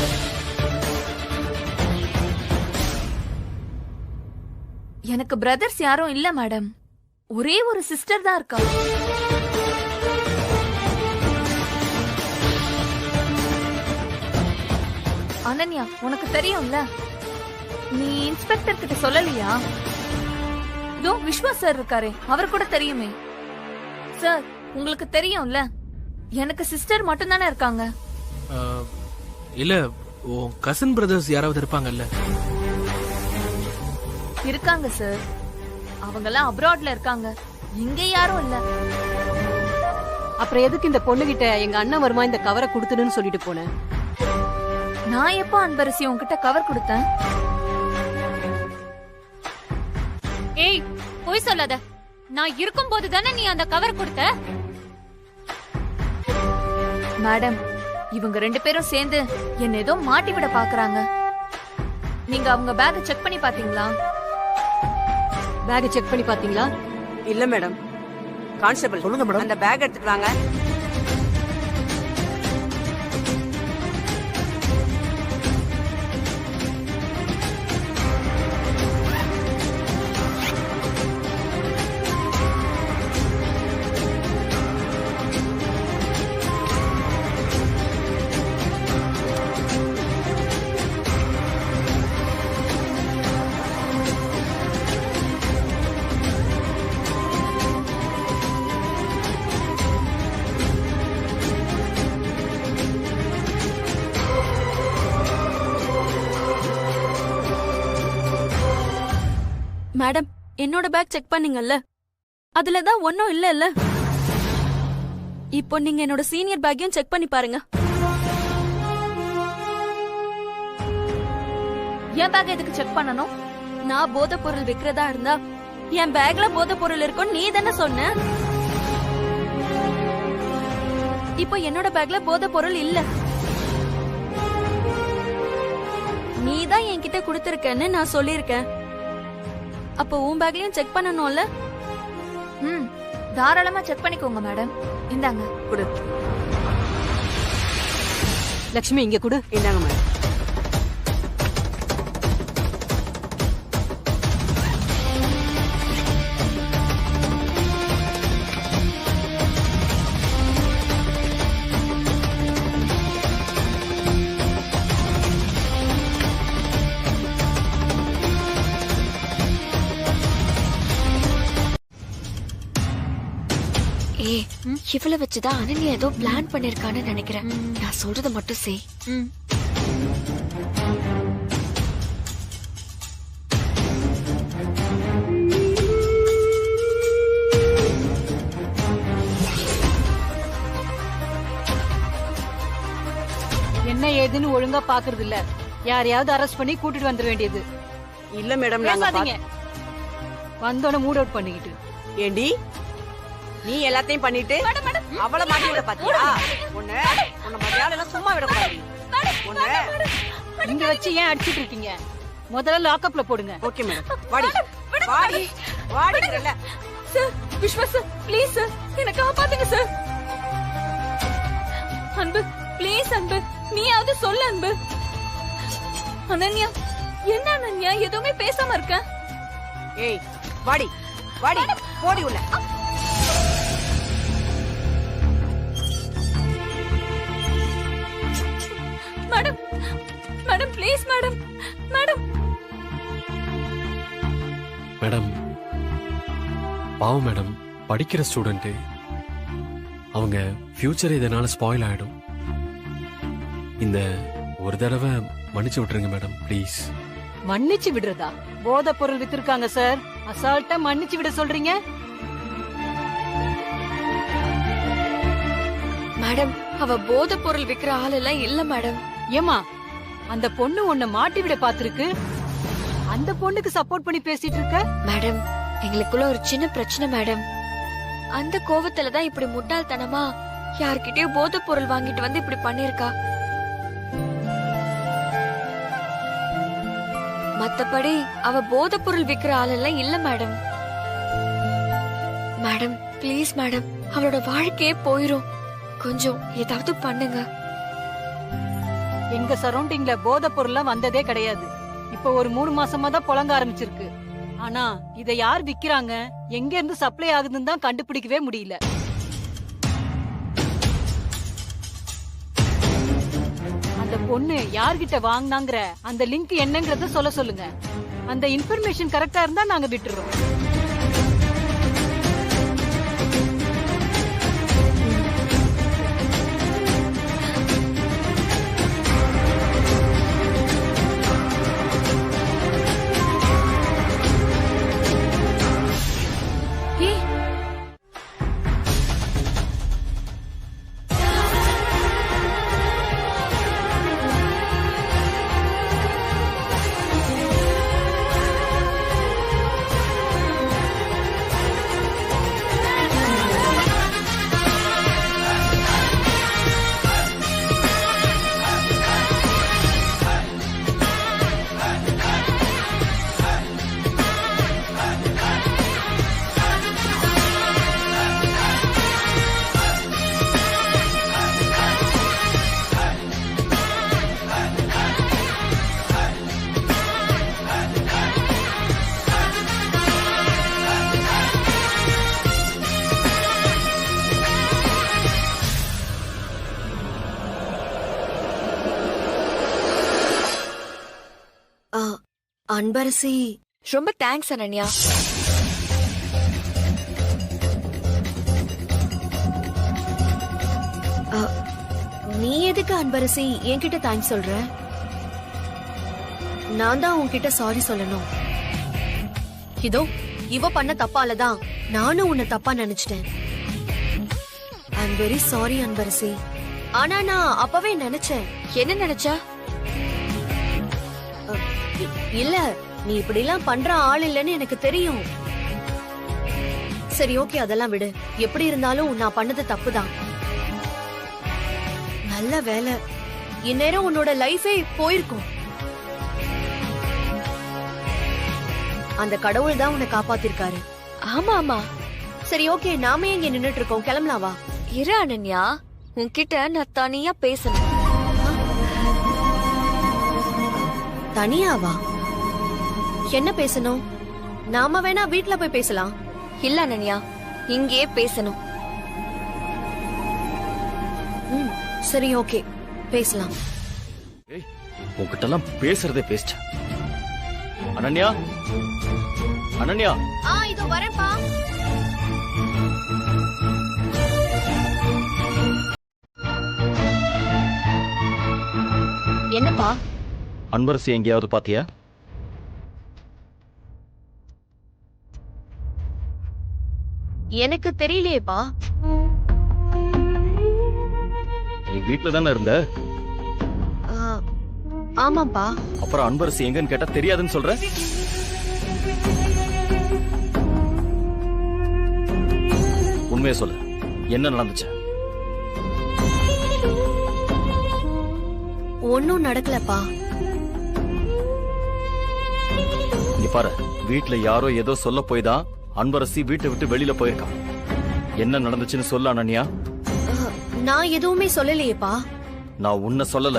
எனக்கு பிரதர்ஸ் யாரும் இல்ல மேடம். ஒரே ஒரு சிஸ்டர் தான் இருக்கா. அனன்யா, உனக்கு தெரியும்ல, நீ இன்ஸ்பெக்டர் கிட்ட சொல்லலையா? இதோ விஸ்வா சார் இருக்காரே, அவர் கூட தெரியுமே. சார், உங்களுக்கு தெரியும்ல, எனக்கு சிஸ்டர் மட்டும் தானே இருக்காங்க. இல்ல, உன் கசின் பிரதர்ஸ் யாராவது இருப்பாங்கல்ல? இருக்காங்க சார், அவங்கெல்லாம் அப்ராட்ல இருக்காங்க, இங்க யாரும் இல்ல. அப்புறம் எதுக்கு இந்த பொண்ணு கிட்ட எங்க அண்ணன் வருமா இந்த கவரை கொடுத்துடுன்னு சொல்லிட்டு போனேன்? நான் எப்போ அன்பரசி உன்கிட்ட கவர் கொடுத்தேன்? ஏய், போய் சொல்லாத. நான் இருக்கும் போது தானே நீ அந்த கவர் கொடுத்த. மேடம், இவங்க ரெண்டு பேரும் சேர்ந்து என்ன ஏதோ மாட்டி விட பாக்குறாங்க. நீங்க அவங்க பேக் செக் பண்ணி பாத்தீங்களா? பேக் செக் பண்ணி பாத்தீங்களா? இல்ல மேடம். கான்ஸ்டபிள், சொல்லுங்க மேடம். அந்த பேக் எடுத்துட்டு வாங்க. மேடம், என்னோட பேக் செக் பண்ணீங்கல்ல, அதுலதான் ஒன்னும் இல்ல. இப்போ நீங்க என்னோட சீனியர் பேக்கையும் செக் பண்ணி பாருங்க. என் பேக் எதுக்கு செக் பண்ணணும்? நான் போதை பொருள் விக்கிறதா இருந்தா என் பேக்ல போதை பொருள் இருக்கும் நீ தானே சொன்ன. இப்போ என்னோட பேக்ல போதை பொருள் இல்ல. நீ தான் என்கிட்ட கொடுத்திருக்கேன்னு நான் சொல்லிருக்கேன். அப்ப உன் பேக்லயும் செக் பண்ணணும்ல? ம் தாராளமா செக் பண்ணிக்கோங்க மேடம். இந்தாங்க. கொடு. லட்சுமி இங்க கொடு. இந்தாங்க மேடம். இவ்வளவு வச்சுதான் அனன்யா ஏதோ பிளான் பண்ணிருக்கான்னு நினைக்கிறேன். நான் சொல்றத மட்டும் செய். என்ன ஏதுன்னு ஒழுங்கா பாக்குறது இல்ல. யாரையாவது அரெஸ்ட் பண்ணி கூட்டிட்டு வந்துட வேண்டியது. இல்ல மேடம், பேசாதீங்க. வந்தோட மூட் அவுட் பண்ணிக்கிட்டு. ஏண்டி நீ எல்லாத்தையும் பண்ணிட்டு அவளை மாட்டி விட பாத்தியா? உன்னை மத்தியானம் சும்மா விடக்கூடாது. இங்க வச்சு ஏன் அடிச்சிட்டு இருக்கீங்க? முதல்ல லாக்அப்ல போடுங்க. Okay madam. வாடி வாடி வாடிங்கறல. Sir, Viswa sir, please sir, என்ன காப்பாத்துங்க சார். அன்பு, ப்ளீஸ் அன்பு, நீயாவது சொல்ல அன்பு. அனன்யா, என்ன அனன்யா எதுவுமே பேசாம இருக்க? ஏய் வாடி வாடி போடி உள்ள. Madam, madam please madam, madam. Madam பாவம் மேடம், படிக்கிற ஸ்டூடெண்ட், அவங்க ஃபியூச்சர் இதனால ஸ்பாயில் ஆயிடும். இந்த ஒரு தடவை மன்னிச்சு விட்டுருங்க மேடம் ப்ளீஸ். மன்னிச்சு விடுறதா? போதை பொருள் வித்திருக்காங்க சார், அசால்ட்டா மன்னிச்சு விட சொல்றீங்க? மேடம், அவ போதை பொருள் விக்கிற ஆள் எல்லாம் இல்ல மேடம். ஏமா, அந்த பொண்ணு உன்னை மாட்டி விட பாத்துருக்கு, அந்த பொண்ணுக்கு சப்போர்ட் பண்ணி பேசிட்டு இருக்க? மேடம், எங்களுக்குள்ள ஒரு சின்ன பிரச்சனை மேடம். அந்த கோவத்துல தான் இப்படி முட்டாள்தனமா யார்கிட்டயும் போதை பொருள் வாங்கிட்டு வந்து இப்படி பண்ணிருக்கா. மத்தபடி அவ போதை பொருள் விக்கிற ஆளெல்லாம் இல்ல மேடம். மேடம் ப்ளீஸ் மேடம், அவளோட வாழ்க்கையே போயிரும். கொஞ்சம் ஏதாவது பண்ணுங்க. எங்க சரௌண்டிங்ல போதை பொருள்லாம் வந்ததே கிடையாது. இப்ப ஒரு 3 மாசமா தான் புழங்க ஆரம்பிச்சிருக்கு. ஆனா இத யார் விக்கிறாங்க, எங்க இருந்து சப்ளை ஆகுதுன்னு தான் கண்டுபிடிக்கவே முடியல. அந்த பொண்ணு யார்கிட்ட வாங்கினாங்கிற அந்த லிங்க் என்னங்கறத சொல்ல சொல்லுங்க. அந்த இன்ஃபர்மேஷன் கரெக்டா இருந்தா நாங்க விட்டுறோம். அன்பரசி, ரொம்ப தேங்க்ஸ் அனன்யா. நீ எதுக்கு அன்பரசி என்கிட்ட தேங்க்ஸ் சொல்ற? நான் தான் உன்கிட்ட சாரி சொல்லணும். இதோ இவ பண்ண தப்பாலதான் நானும் உன்னை தப்பா நினைச்சிட்டேன். I am very sorry Anbarasi. ஆனா நான் அப்பவே நினைச்சேன். என்ன நினைச்சா? இல்ல, நீ இப்படி எல்லாம் பண்ற ஆள் இல்லன்னு எனக்கு தெரியும். சரி ஓகே, அதெல்லாம் விடு. எப்படி இருந்தாலும் நான் பண்ணது தப்புதான். நல்ல வேலை, இந்நேரம் உன்னோட லைஃபே போயிருக்கும். அந்த கடவுள் தான் உன்னை காப்பாத்திருக்காரு. ஆமா ஆமா. சரி ஓகே, நாம இங்க நின்னுட்டு இருக்கோம், கிளம்பலாம் வா. இரு அனன்யா, உன்கிட்ட நான் தனியா பேசணும். தனியாவா? என்ன பேசணும்? நாம வேணா வீட்ல போய் பேசலாம். இல்ல அனன்யா, இங்கேயே பேசணும். சரி ஓகே, பேசலாம். உன்கிட்ட எல்லாம் பேசுறதே பேஸ்ட். அனன்யா, அனன்யா. இதோ வரேன்ப்பா. என்னப்பா? அன்பரசி எங்கேயாவது பாத்தியா? எனக்கு தெரியலையேப்பா. நீ வீட்ல தானே இருந்த? ஆமாப்பா. அப்புறம் அன்பரசி எங்கன்னு கேட்டா தெரியாதுன்னு சொல்ற? உண்மையை சொல்லு, என்ன நடந்துச்சு? ஒன்னும் நடக்கலப்பா. நீ பாரு, வீட்ல யாரோ ஏதோ சொல்ல போய் தான் அன்பரசி வீட்டை விட்டு வெளியில போயிருக்கான். என்ன நடந்துச்சுன்னு சொல்ல அனன்யா. நான் எதுவுமே சொல்லலையேப்பா. நான் உன்னை சொல்லல,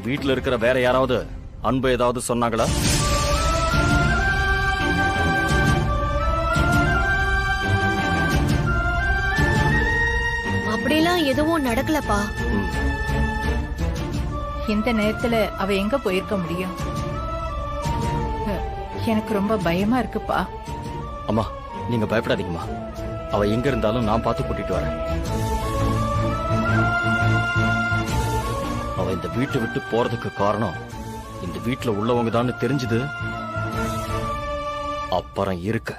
வீட்ல இருக்கிற வேற யாராவது அன்பு ஏதாவது சொன்னாங்களா? அப்படிலாம் எதுவும் நடக்கலப்பா. இந்த நேரத்துல அவ எங்க போயிருக்க முடியும்? எனக்கு ரொம்ப பயமா இருக்குப்பா. அம்மா, நீங்க பயப்படாதீங்கம்மா. அவ எங்க இருந்தாலும் நான் பார்த்து கூட்டிட்டு வரேன். அவ இந்த வீட்டை விட்டு போறதுக்கு காரணம் இந்த வீட்டுல உள்ளவங்க தான் தெரிஞ்சது. அப்புறம் இருக்க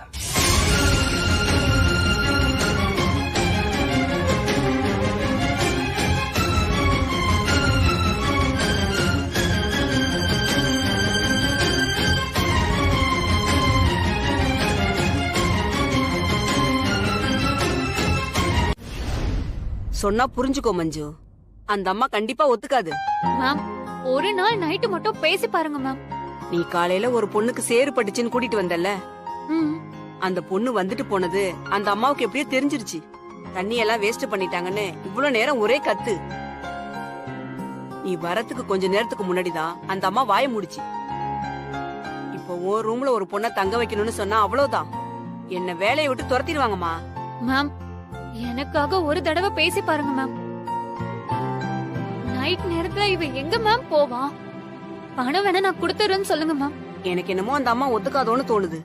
சொன்னா புரிஞ்சுக்கோ மஞ்சு. அந்த அம்மா கண்டிப்பா ஒத்துக்காது. மேம், ஒரு நாள் நைட்டு மட்டும் பேசி பாருங்க மேம். நீ காலையில ஒரு பொண்ணுக்கு சேறு பட்டுச்சுன்னு கூட்டிட்டு வந்தல, அந்த பொண்ணு வந்துட்டு போனது அந்த அம்மாவுக்கு எப்படியோ தெரிஞ்சிருச்சு. தண்ணி எல்லாம் வேஸ்ட் பண்ணிட்டாங்கன்னு இவ்வளவு நேரம் ஒரே கத்து. நீ வரத்துக்கு கொஞ்ச நேரத்துக்கு முன்னாடிதான் அந்த அம்மா வாய முடிச்சு. இப்போ ஒரு ரூம்ல ஒரு பொண்ணை தங்க வைக்கணும்னு சொன்னா அவ்வளவுதான், என்ன வேலையை விட்டு துரத்திடுவாங்கம்மா. மேம், எனக்காக ஒரு தடவை பேசி பாருங்க மேம். நைட் நேரத்துல இவ எங்க மேம் போவா? பணம் வேணா நான் கொடுத்துறேன்னு சொல்லுங்க மேம். எனக்கு என்னமோ அந்த அம்மா ஒத்துக்காதோன்னு தோணுது.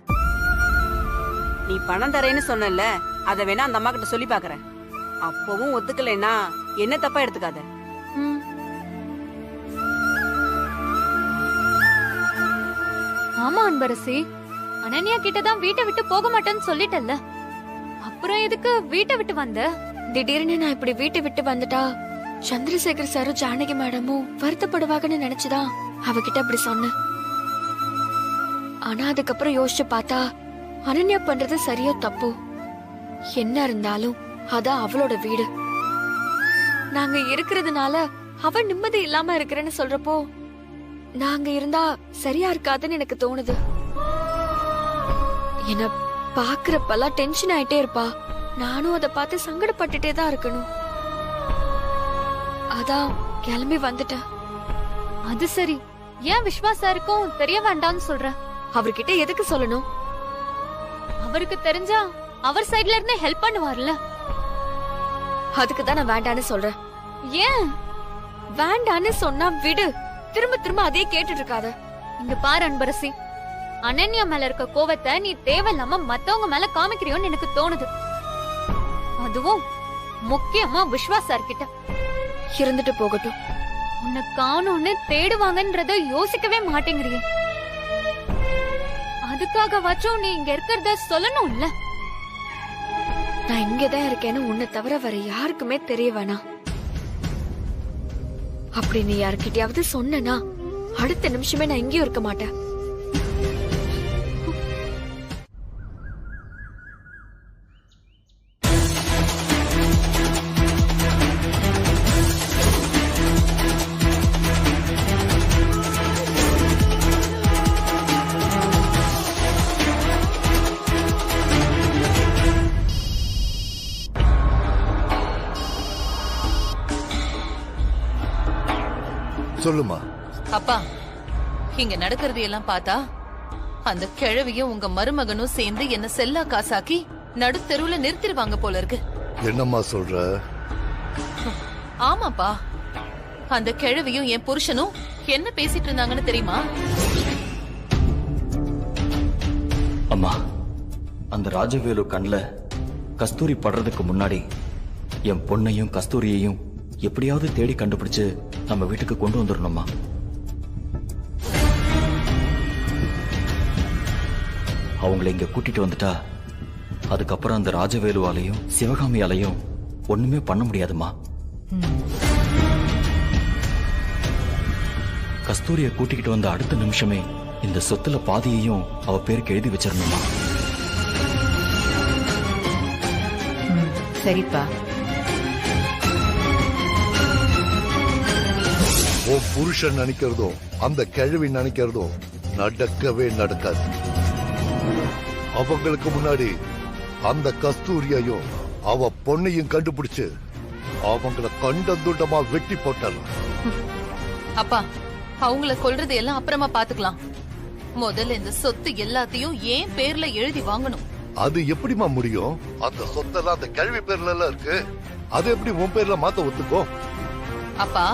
நீ பணம் தரேன்னு சொன்னல, அத வேணா அந்த அம்மா கிட்ட சொல்லி பாக்குறேன். அப்பவும் ஒத்துக்கலைன்னா என்ன தப்பா எடுத்துக்காத. ஆமா அன்பரசி, அனன்யா கிட்டதான் வீட்டை விட்டு போக மாட்டேன்னு சொல்லிட்டல்ல, அப்புறம் எதுக்கு வீட்டை விட்டு வந்த? திடீர்னு நான் இப்படி வீட்டை விட்டு வந்துட்டா சந்திரசேகர் சாரும் ஜானகி மேடமும் வருத்தப்படுவாங்கன்னு நினைச்சுதான் அவகிட்ட அப்படி சொன்னேன். ஆனா அதுக்கப்புறம் யோசிச்சு பார்த்தா அனன்யா பண்றது சரியோ தப்போ, என்ன இருந்தாலும் அதான் அவளோட வீடு. நாங்க இருக்கிறதுனால அவ நிம்மதி இல்லாம இருக்கிறேன்னு சொல்றப்போ நாங்க இருந்தா சரியா இருக்காதுன்னு எனக்கு தோணுது. என்ன பாக்குறப்பெல்லாம் டென்ஷன் ஆயிட்டே இருப்பா. நானும் அதை பார்த்து சங்கடப்பட்டுட்டே தான் இருக்கணும். அதான் கிளம்பி வந்துட்டேன். அது சரி, ஏன் விஸ்வாசா இருக்கும் தெரிய வேண்டாம்னு சொல்ற? அவர்கிட்ட எதுக்கு சொல்லணும்? அவருக்கு தெரிஞ்சா அவர் சைடுல இருந்து ஹெல்ப் பண்ணுவார்ல. அதுக்கு தான் நான் வேண்டான்னு சொல்றேன். ஏன் வேண்டான்னு சொன்னா விடு, திரும்ப திரும்ப அதே கேட்டுட்டு இருக்காத. இங்க பாரு அன்பரசி, அனன்யா மேல இருக்க கோவத்தை நீ தேவையில்லாம மத்தவங்க மேல காமிக்கிறியோன்னு எனக்கு தோணுது. அதுவும் முக்கியமா விஸ்வாசார் கிட்ட. இருந்துட்டு போகட்டும். உன்னை காணும்னு தேடுவாங்கன்றத யோசிக்கவே மாட்டேங்கிறியே. அதுக்காக வச்சும் நீ இங்க இருக்கிறத சொல்லணும்ல. நான் இங்கதான் இருக்கேன்னு உன்னை தவிர வேற யாருக்குமே தெரிய வேணாம். அப்படி நீ யாருக்கிட்டயாவது சொன்னா அடுத்த நிமிஷமே நான் எங்கேயும் இருக்க மாட்டேன். சொல்லுமா. அப்பா, இங்க நடக்கிறது எல்லாம் பார்த்தா அந்த கிழவியும் உங்க மருமகனும் சேர்ந்து என்ன செல்லா காசாக்கி நடுத்தெருவுல நிறுத்திடுவாங்க போல இருக்கு. என்னம்மா சொல்ற? ஆமாப்பா, அந்த கிழவியும் என் புருஷனும் என்ன பேசிட்டு இருந்தாங்கன்னு தெரியுமா? அம்மா, அந்த ராஜவேலு கண்ல கஸ்தூரி படுறதுக்கு முன்னாடி என் பொண்ணையும் கஸ்தூரியையும் எப்படியாவது தேடி கண்டுபிடிச்சு நம்ம வீட்டுக்கு கொண்டு வந்துடணும்மா. அவங்களை இங்க கூட்டிட்டு வந்துட்டா அதுக்கப்புறம் அந்த ராஜவேலுவாலையும் சிவகாமியாலையும் ஒண்ணுமே பண்ண முடியாதுமா. கஸ்தூரிய கூட்டிக்கிட்டு வந்த அடுத்த நிமிஷமே இந்த சொத்துல பாதியையும் அவ பேருக்கு எழுதி வச்சிடணுமா. சரிப்பா. உன் புருஷன் நினைக்கிறதும் அந்த கிழவி நினைக்கிறதும் நடக்கவே நடக்காது. அவங்களுக்கு முன்னாடி அந்த கஸ்தூரியையும் அவ பொண்ணையும் கண்டுபிடிச்சு அவங்கள கண்டந்துண்டமா வெட்டி போட்டாங்க. அப்பா, அவங்கள கொல்றது எல்லாம் அப்புறமா பாத்துக்கலாம். முதல்ல இந்த சொத்து எல்லாத்தையும் ஏன் பேர்ல எழுதி வாங்கணும். அது எப்படிமா முடியும்? அந்த சொத்தெல்லாம் அந்த கிழவி பேர்ல எல்லாம் இருக்கு. அது எப்படி உன் பேர்ல மாத்த ஒத்துக்கோ? அப்பா,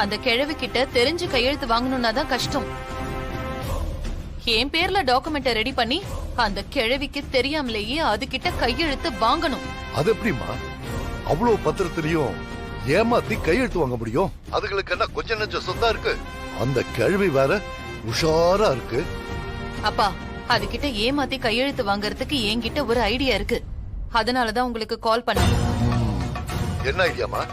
அந்த கிழவி கிட்ட தெரிஞ்சு கையெழுத்து வாங்கணும்னா தான் கஷ்டம். என் பேர்ல டாக்குமெண்ட ரெடி பண்ணி அந்த கிழவிக்கு தெரியாமலேயே அது கிட்ட கையெழுத்து வாங்கணும். அது எப்படிமா அவ்வளவு பத்திரத்திலையும் ஏமாத்தி கையெழுத்து வாங்க முடியும்? அதுகளுக்கு என்ன கொஞ்சம் நெஞ்ச சொத்தா இருக்கு? அந்த கிழவி வேற உஷாரா இருக்கு. அப்பா, அது கிட்ட ஏமாத்தி கையெழுத்து வாங்கறதுக்கு என்கிட்ட ஒரு ஐடியா இருக்கு. அதனாலதான் உங்களுக்கு கால் பண்ணேன். என்ன ஐடியாமா?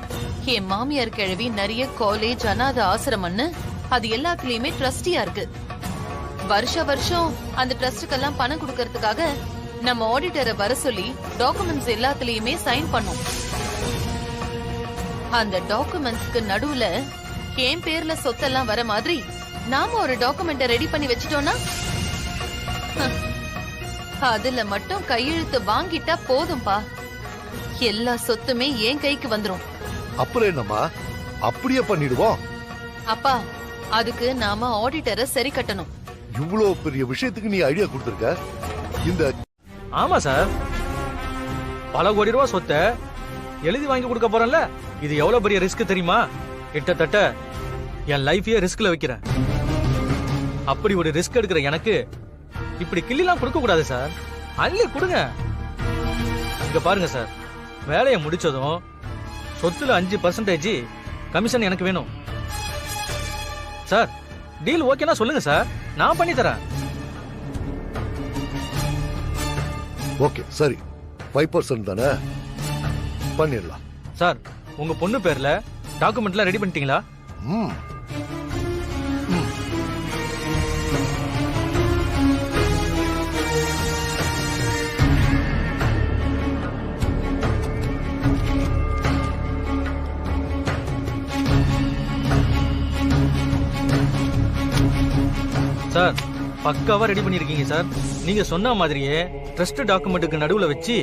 என் மாமியார் கிழவி நிறைய காலேஜ், அனாத ஆசிரமம்னு அது எல்லாத்துலயுமே ட்ரஸ்டியா இருக்கு. வருஷம் அந்த ட்ரஸ்டுக்கெல்லாம் பணம் கொடுக்கறதுக்காக நம்ம ஆடிட்டரை வர சொல்லி டாக்குமெண்ட்ஸ் எல்லாத்துலயுமே சைன் பண்ணோம். அந்த டாக்குமெண்ட்ஸ்க்கு நடுவுல என் பேர்ல சொத்தெல்லாம் வர மாதிரி நாம ஒரு டாக்குமெண்ட ரெடி பண்ணி வச்சிட்டோம்னா அதுல மட்டும் கையெழுத்து வாங்கிட்டா போதும்பா. எல்லா சொத்துமே என் கைக்கு வந்துரும். அப்புறம் என்னமா? அப்படியே பண்ணிடுவோம். அப்பா, அதுக்கு நாம ஆடிட்டரை சரி கட்டணும். இவ்வளவு பெரிய விஷயத்துக்கு நீ ஐடியா கொடுத்திருக்க. இந்த ஆமா சார், பல கோடி ரூபாய் சொத்தை எழுதி வாங்கி கொடுக்க போறேன்ல. இது எவ்வளவு பெரிய ரிஸ்க் தெரியுமா? கிட்டத்தட்ட என் லைஃபையே ரிஸ்க்ல வைக்கிறேன். அப்படி ஒரு ரிஸ்க் எடுக்கிற எனக்கு இப்படி கிள்ளிலாம் கொடுக்க கூடாது சார். அள்ளி கொடுங்க. இங்க பாருங்க சார், வேலையை முடிச்சதும் சொத்துல 5% கமிஷன் எனக்கு வேணும் சார். டீல் ஓகேனா சொல்லுங்க சார், நான் பண்ணி தரேன். ஓகே சரி, 5% தானே, பண்ணிடலாம் சார். உங்க பொண்ணு பேர்ல டாக்குமெண்ட்லாம் ரெடி பண்ணிட்டீங்களா? சார், பக்காவா ரெடி பண்ணிருக்கீங்க சார். நீங்க சொன்ன மாதிரியே ட்ரஸ்ட் டாக்குமெண்ட்டுக்கு நடுவுல வச்சு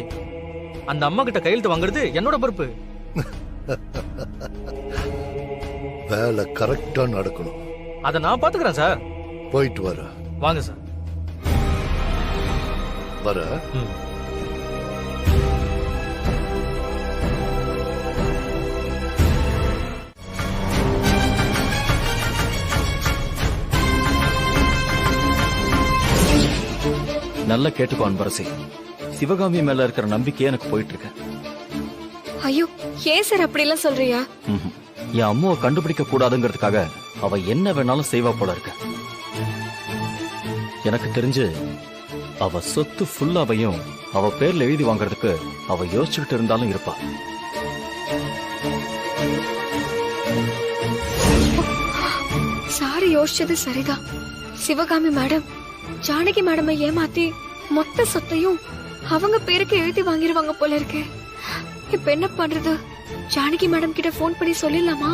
அந்த அம்மா கிட்ட கையெழுத்து வாங்குறது என்னோட பொறுப்பு. வேலை கரெக்டா நடக்கணும். அத நான் பாத்துக்கிறேன் சார். போயிட்டு வர. வாங்க சார். வர. நல்லா கேட்டுக்கோ அன்பரசி, சிவகாமி மேல இருக்கிற நம்பிக்கையே எனக்கு போயிட்டு இருக்கு. ஐயோ, ஏன் சார் அப்படி எல்லாம் சொல்றியா? என் அம்மாவை கண்டுபிடிக்க கூடாதுங்கிறதுக்காக அவ என்ன வேணாலும் செய்வா போல இருக்கு. எனக்கு தெரிஞ்சு அவ சொத்து ஃபுல்லாவையும் அவ பேர்ல எழுதி வாங்கறதுக்கு அவ யோசிச்சுக்கிட்டு இருந்தாலும் இருப்பா. சாரி, யோசிச்சது சரிதான். சிவகாமி மேடம் ஜானகி மேடமை ஏமாத்தி மொத்த சொத்தையும் அவங்க பேருக்கு எழுதி வாங்கிருவாங்க போல இருக்கு. இப்ப என்ன பண்றது? ஜானகி மேடம் கிட்ட போன் பண்ணி சொல்லிடலாமா?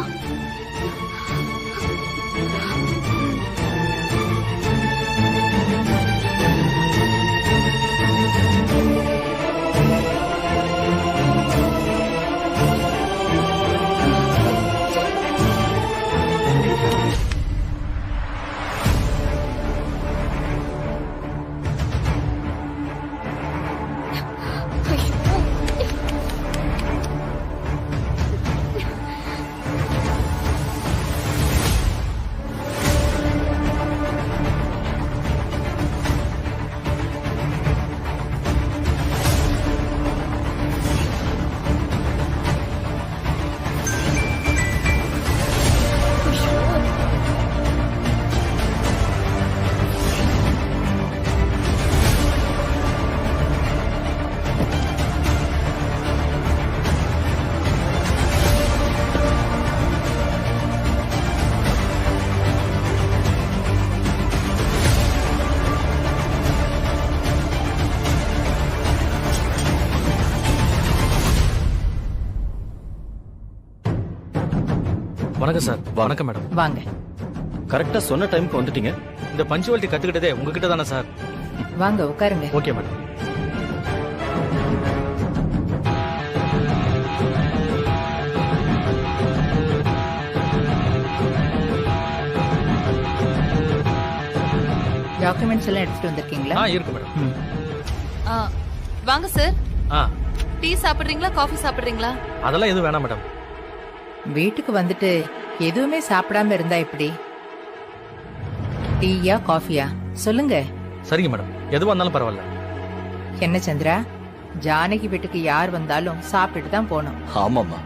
வணக்கம் சார். வணக்கம் மேடம். வாங்க. கரெக்டா சொன்ன டைம்க்கு வந்துட்டீங்க. இந்த பஞ்சுவாலிட்டி கத்துக்கிட்டதே உங்ககிட்ட தானே சார்? வாங்க உட்காருங்க. Okay madam. டாக்குமெண்ட்ஸ் எல்லாம் எடுத்துட்டு வந்திருக்கீங்களா? இருக்கு மேடம். வாங்க சார். ஆ டீ சாப்பிடுறீங்களா காஃபி சாப்பிடுறீங்களா? அதெல்லாம் எதுவும் வேணாம் மேடம். வீட்டுக்கு வந்துட்டு எதுவுமே சாப்பிடாம இருந்தா எப்படி? டீயா காஃபியா சொல்லுங்க. சரிங்க மேடம், எதுவா இருந்தாலும் பரவாயில்ல. என்ன சந்திரா, ஜானகி வீட்டுக்கு யார் வந்தாலும் சாப்பிட்டுட்டு தான் போகணும். ஆமாம்மா.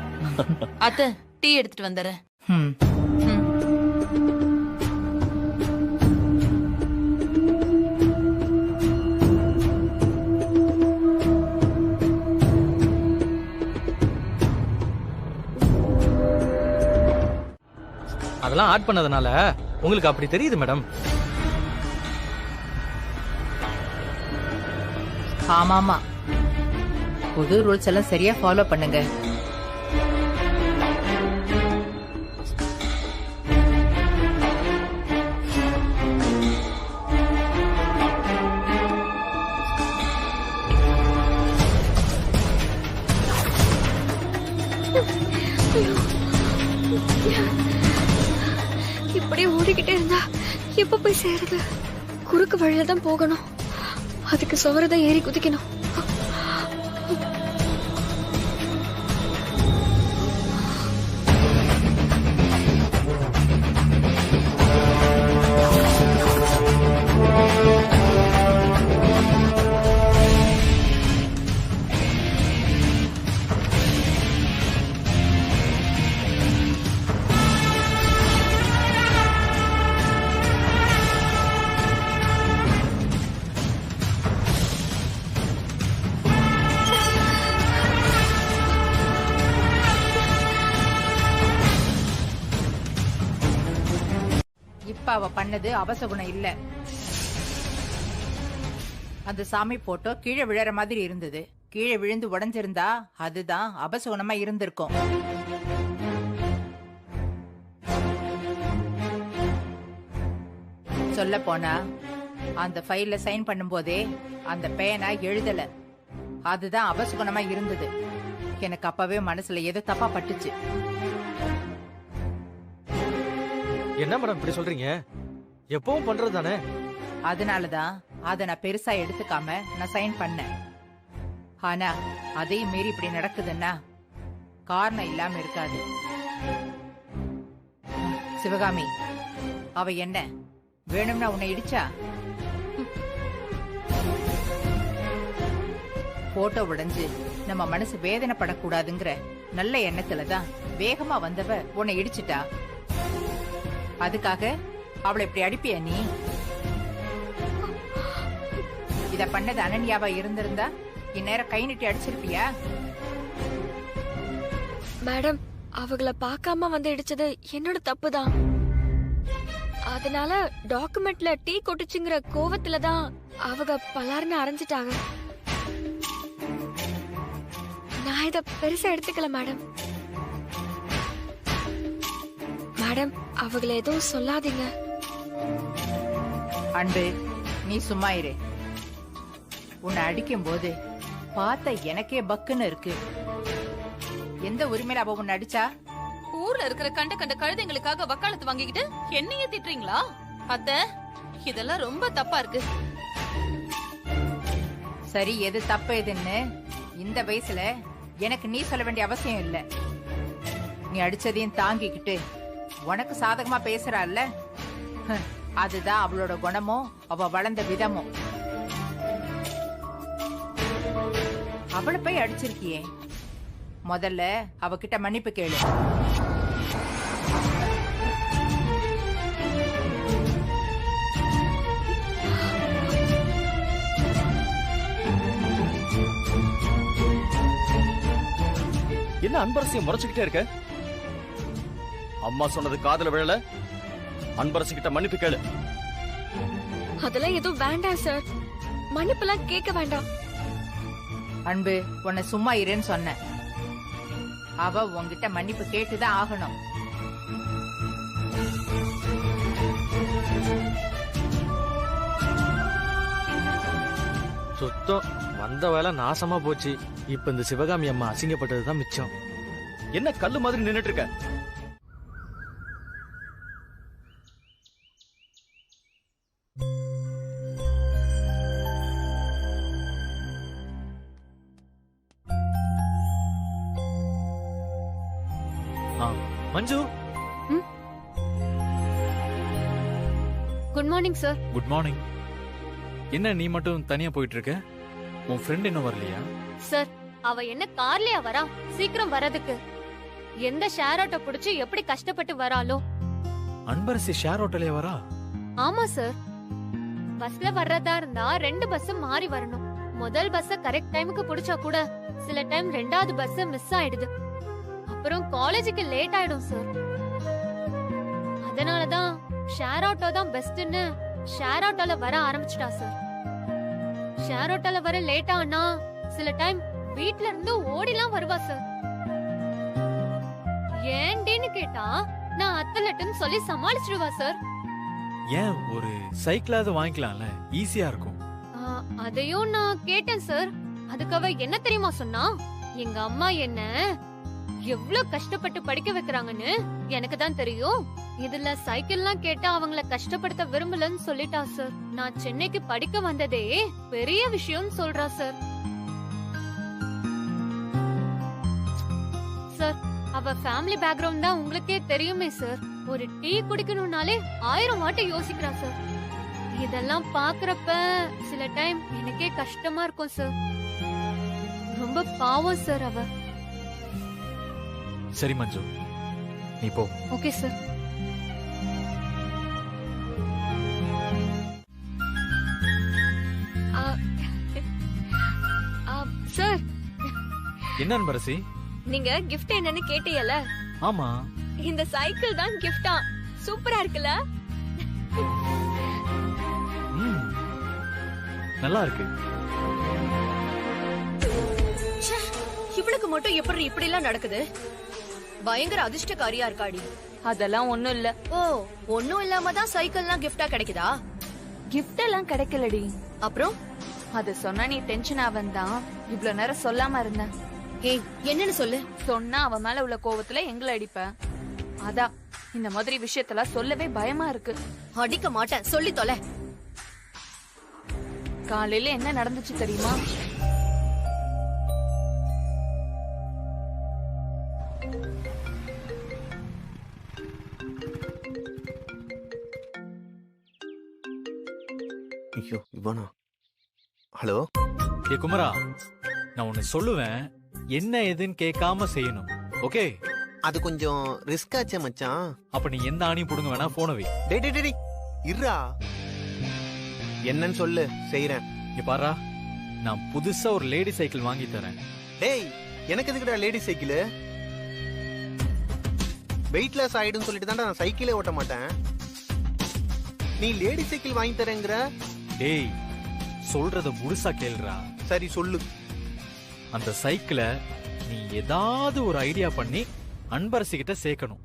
அத்தை டீ எடுத்துட்டு வந்துடுறேன். அதெல்லாம் ஆட் பண்ணதுனால உங்களுக்கு அப்படி தெரியுது மேடம். ஆமாமா, புது ரூல்ஸ் எல்லாம் சரியா ஃபாலோ பண்ணுங்க. இப்படியே ஓடிக்கிட்டே இருந்தா எப்ப போய் சேருது? குறுக்கு வழியில தான் போகணும். அதுக்கு சுவரதான் ஏறி குதிக்கணும். இப்ப அவ பண்ணது அபசகுணம் இல்ல. அந்த சாமி போட்டோ கீழே விழற மாதிரி இருந்தது. கீழே விழுந்து உடைஞ்சிருந்தா அதுதான் அபசகுணமா இருந்திருக்கும். சொல்ல போனா அந்த ஃபைல்ல சைன் பண்ணும்போதே அந்த பேனா எழுதல. அதுதான் அபசகுணமா இருந்தது. எனக்கு அப்பவே மனசுல ஏதோ தப்பா பட்டுச்சு. என்ன மேடம் இப்படி சொல்றீங்க? எப்பவும் பண்றது தானே. அதனாலதான் அத நான் பெருசா எடுத்துக்காம நான் சைன் பண்ணேன். ஆனா அதையும் மீறி இப்படி நடக்குதுன்னா காரணம் இல்லாம இருக்காது. சிவகாமி, அவ என்ன வேணும்னா உன்னை இடிச்சா? போட்டோ உடைஞ்சு நம்ம மனசு வேதனைப்படக்கூடாதுங்கிற நல்ல எண்ணத்துலதான் வேகமா வந்தவ உன்னை இடிச்சிட்டா. அதுக்காக அவளை இப்படி அடிப்பியா நீ? இத பண்ணது அனன்யாவா இருந்திருந்தா இந்நேரம் கை நீட்டி அடிச்சிருப்பியா? மேடம், அவங்கள பார்க்காம வந்து இடிச்சது என்னோட தப்புதான். அதனால டாக்குமெண்ட்ல டீ கொட்டுச்சுங்கிற கோவத்துலதான் அவங்க பலார்னு அரைஞ்சிட்டாங்க. நான் இத பெருசா எடுத்துக்கல மேடம். மேடம், அவங்கள எதுவும் சொல்லாதீங்க. அன்பு, நீ சும்மா இரு. உன்னை அடிக்கும் போது பார்த்த எனக்கே பக்குன்னு இருக்கு. எந்த உரிமையில அவ உன்னை அடிச்சா? ஊர்ல இருக்கிற கண்ட கண்ட கழுதைங்களுக்காக வக்காலத்து வாங்கிக்கிட்டு என்னையே திட்டுறீங்களா? அத்தை, இதெல்லாம் ரொம்ப தப்பா இருக்கு. சரி, எது தப்பு எதுன்னு இந்த வயசுல எனக்கு நீ சொல்ல வேண்டிய அவசியம் இல்ல. நீ அடிச்சதையும் தாங்கிக்கிட்டு உனக்கு சாதகமா பேசுறாள்ல, அதுதான் அவளோட குணமும் அவ வளர்ந்த விதமும். அவளை போய் அடிச்சிருக்கியே, முதல்ல அவகிட்ட மன்னிப்பு கேளு. என்ன அன்பரசியை முறைச்சுக்கிட்டே இருக்க? அம்மா சொன்னது காதுல விழல. அன்பரசி கிட்ட மன்னிப்பு கேளு. அதெல்லாம் எதுவும் வேண்டாம் சார். மன்னிப்பெல்லாம் கேட்க வேண்டாம். அன்பு, உன்னை சும்மா இருன்னு சொன்ன. அவ உன்கிட்ட மன்னிப்பு கேட்டுதான் ஆகணும். சுத்தம் வந்த வேலை நாசமா போச்சு. இப்ப இந்த சிவகாமி அம்மா அசிங்கப்பட்டதுதான் மிச்சம். என்ன கல்லு மாதிரி நின்னுட்டு இருக்க? Manju, good morning sir. Good morning. என்ன நீ மட்டும் தனியா போயிட்டு இருக்க? உன் ஃப்ரெண்ட் இன்னும் வரலையா? சார், அவ என்ன கார்லயா வரா? சீக்கிரம் வரதுக்கு எந்த ஷேர் ஆட்டோ புடிச்சு எப்படி கஷ்டப்பட்டு வராளோ. அன்பரசி ஷேர் ஆட்டோலயே வரா? ஆமா சார். பஸ்ல வர்றதா இருந்தா 2 பஸ் மாறி வரணும். முதல் பஸ் கரெக்ட் டைமுக்கு புடிச்சா கூட சில டைம் 2வது பஸ் மிஸ் ஆயிடுது. அப்புறம் காலேஜுக்கு லேட் ஆயிடும் சார். அதனாலதான் ஷேர் ஆட்டோ தான் பெஸ்ட்னு ஷேர் ஆட்டோல வர ஆரம்பிச்சிட்டா சார். ஷேர் ஆட்டோல வர லேட் ஆனா சில டைம் வீட்ல இருந்து ஓடிலாம் வருவா சார். ஏன்டின்னு கேட்டா நான் அத்தலட்டுன்னு சொல்லி சமாளிச்சிடுவா சார். ஏன் ஒரு சைக்கிளாவது வாங்கிக்கலாம்ல, ஈஸியா இருக்கும். அதையும் நான் கேட்டேன் சார். அதுக்கு அவ என்ன தெரியுமா சொன்னா, எங்க அம்மா என்ன எவ்வளவு கஷ்டப்பட்டு படிக்க வைக்கிறாங்கன்னு எனக்கு தான் தெரியும். இதுல சைக்கிள்லாம் கேட்டா அவங்கள கஷ்டப்படுத்த விரும்பலன்னு சொல்லிட்டா சார். நான் சென்னைக்கு படிக்க வந்ததே பெரிய விஷயம்னு சொல்றா சார். சார், அவ ஃபேமிலி பேக்ரவுண்ட் தான் உங்களுக்கே தெரியுமே சார். ஒரு டீ குடிக்கணும்னாலே 1000 வாட்டி யோசிக்கிறா சார். இதெல்லாம் பாக்குறப்ப சில டைம் எனக்கே கஷ்டமா இருக்கும் சார். ரொம்ப பாவம் சார் அவ. சரி மஞ்சு, நீ போ. Okay sir. சார், என்ன அன்பரசி? நீங்க கிஃப்ட் என்னன்னு கேட்டீங்கல்ல? ஆமா, இந்த சைக்கிள் தான் கிஃப்டா. சூப்பரா இருக்குல்ல? நல்லா இருக்கு. இவளுக்கு மட்டும் எப்படி இப்படி எல்லாம் நடக்குது? பயங்கர அதிர்ஷ்டக்காரியா இருக்காடி. அதெல்லாம் ஒண்ணும் இல்ல. ஓ, ஒண்ணும் இல்லாம தான் சைக்கிள்லாம் கிஃப்டா கிடைக்குதா? கிஃப்ட் எல்லாம் கிடைக்கலடி. அப்புறம் அது சொன்னா நீ டென்ஷன் ஆவந்தான் இவ்வளவு நேரம் சொல்லாம இருந்தேன். ஏய், என்னன்னு சொல்லு. சொன்னா அவ மேல உள்ள கோவத்துல எங்களை அடிப்ப. அதான் இந்த மாதிரி விஷயத்தெல்லாம் சொல்லவே பயமா இருக்கு. அடிக்க மாட்டேன், சொல்லி தொலை. காலையில என்ன நடந்துச்சு தெரியுமா? ஐயோ, இவனா? ஹலோ. ஏ குமரா, நான் ஒன்னு சொல்லுவேன், என்ன ஏதுன்னு கேட்காம செய்யணும். ஓகே? அது கொஞ்சம் ரிஸ்க் ஆச்சே மச்சான். அப்ப நீ எந்த ஆணியும் புடுங்க வேணா, போன வை. டேய் டேய் டேய், இருடா. என்னன்னு சொல்லு, செய்றேன். இங்க பாரா, நான் புதுசா ஒரு லேடி சைக்கிள் வாங்கி தரேன். டேய், எனக்கு எதுக்குடா லேடி சைக்கிள்? வெயிட்லெஸ் ஆயிடுன்னு சொல்லிட்டு தான்டா நான் சைக்கிளே ஓட்ட மாட்டேன். நீ லேடி சைக்கிள் வாங்கி தரேங்கிற? டேய், சொல்றத முழுசா கேளுடா. சரி சொல்லு. அந்த சைக்கிளை நீ ஏதாவது ஒரு ஐடியா பண்ணி அன்பரசி கிட்ட சேர்க்கணும்.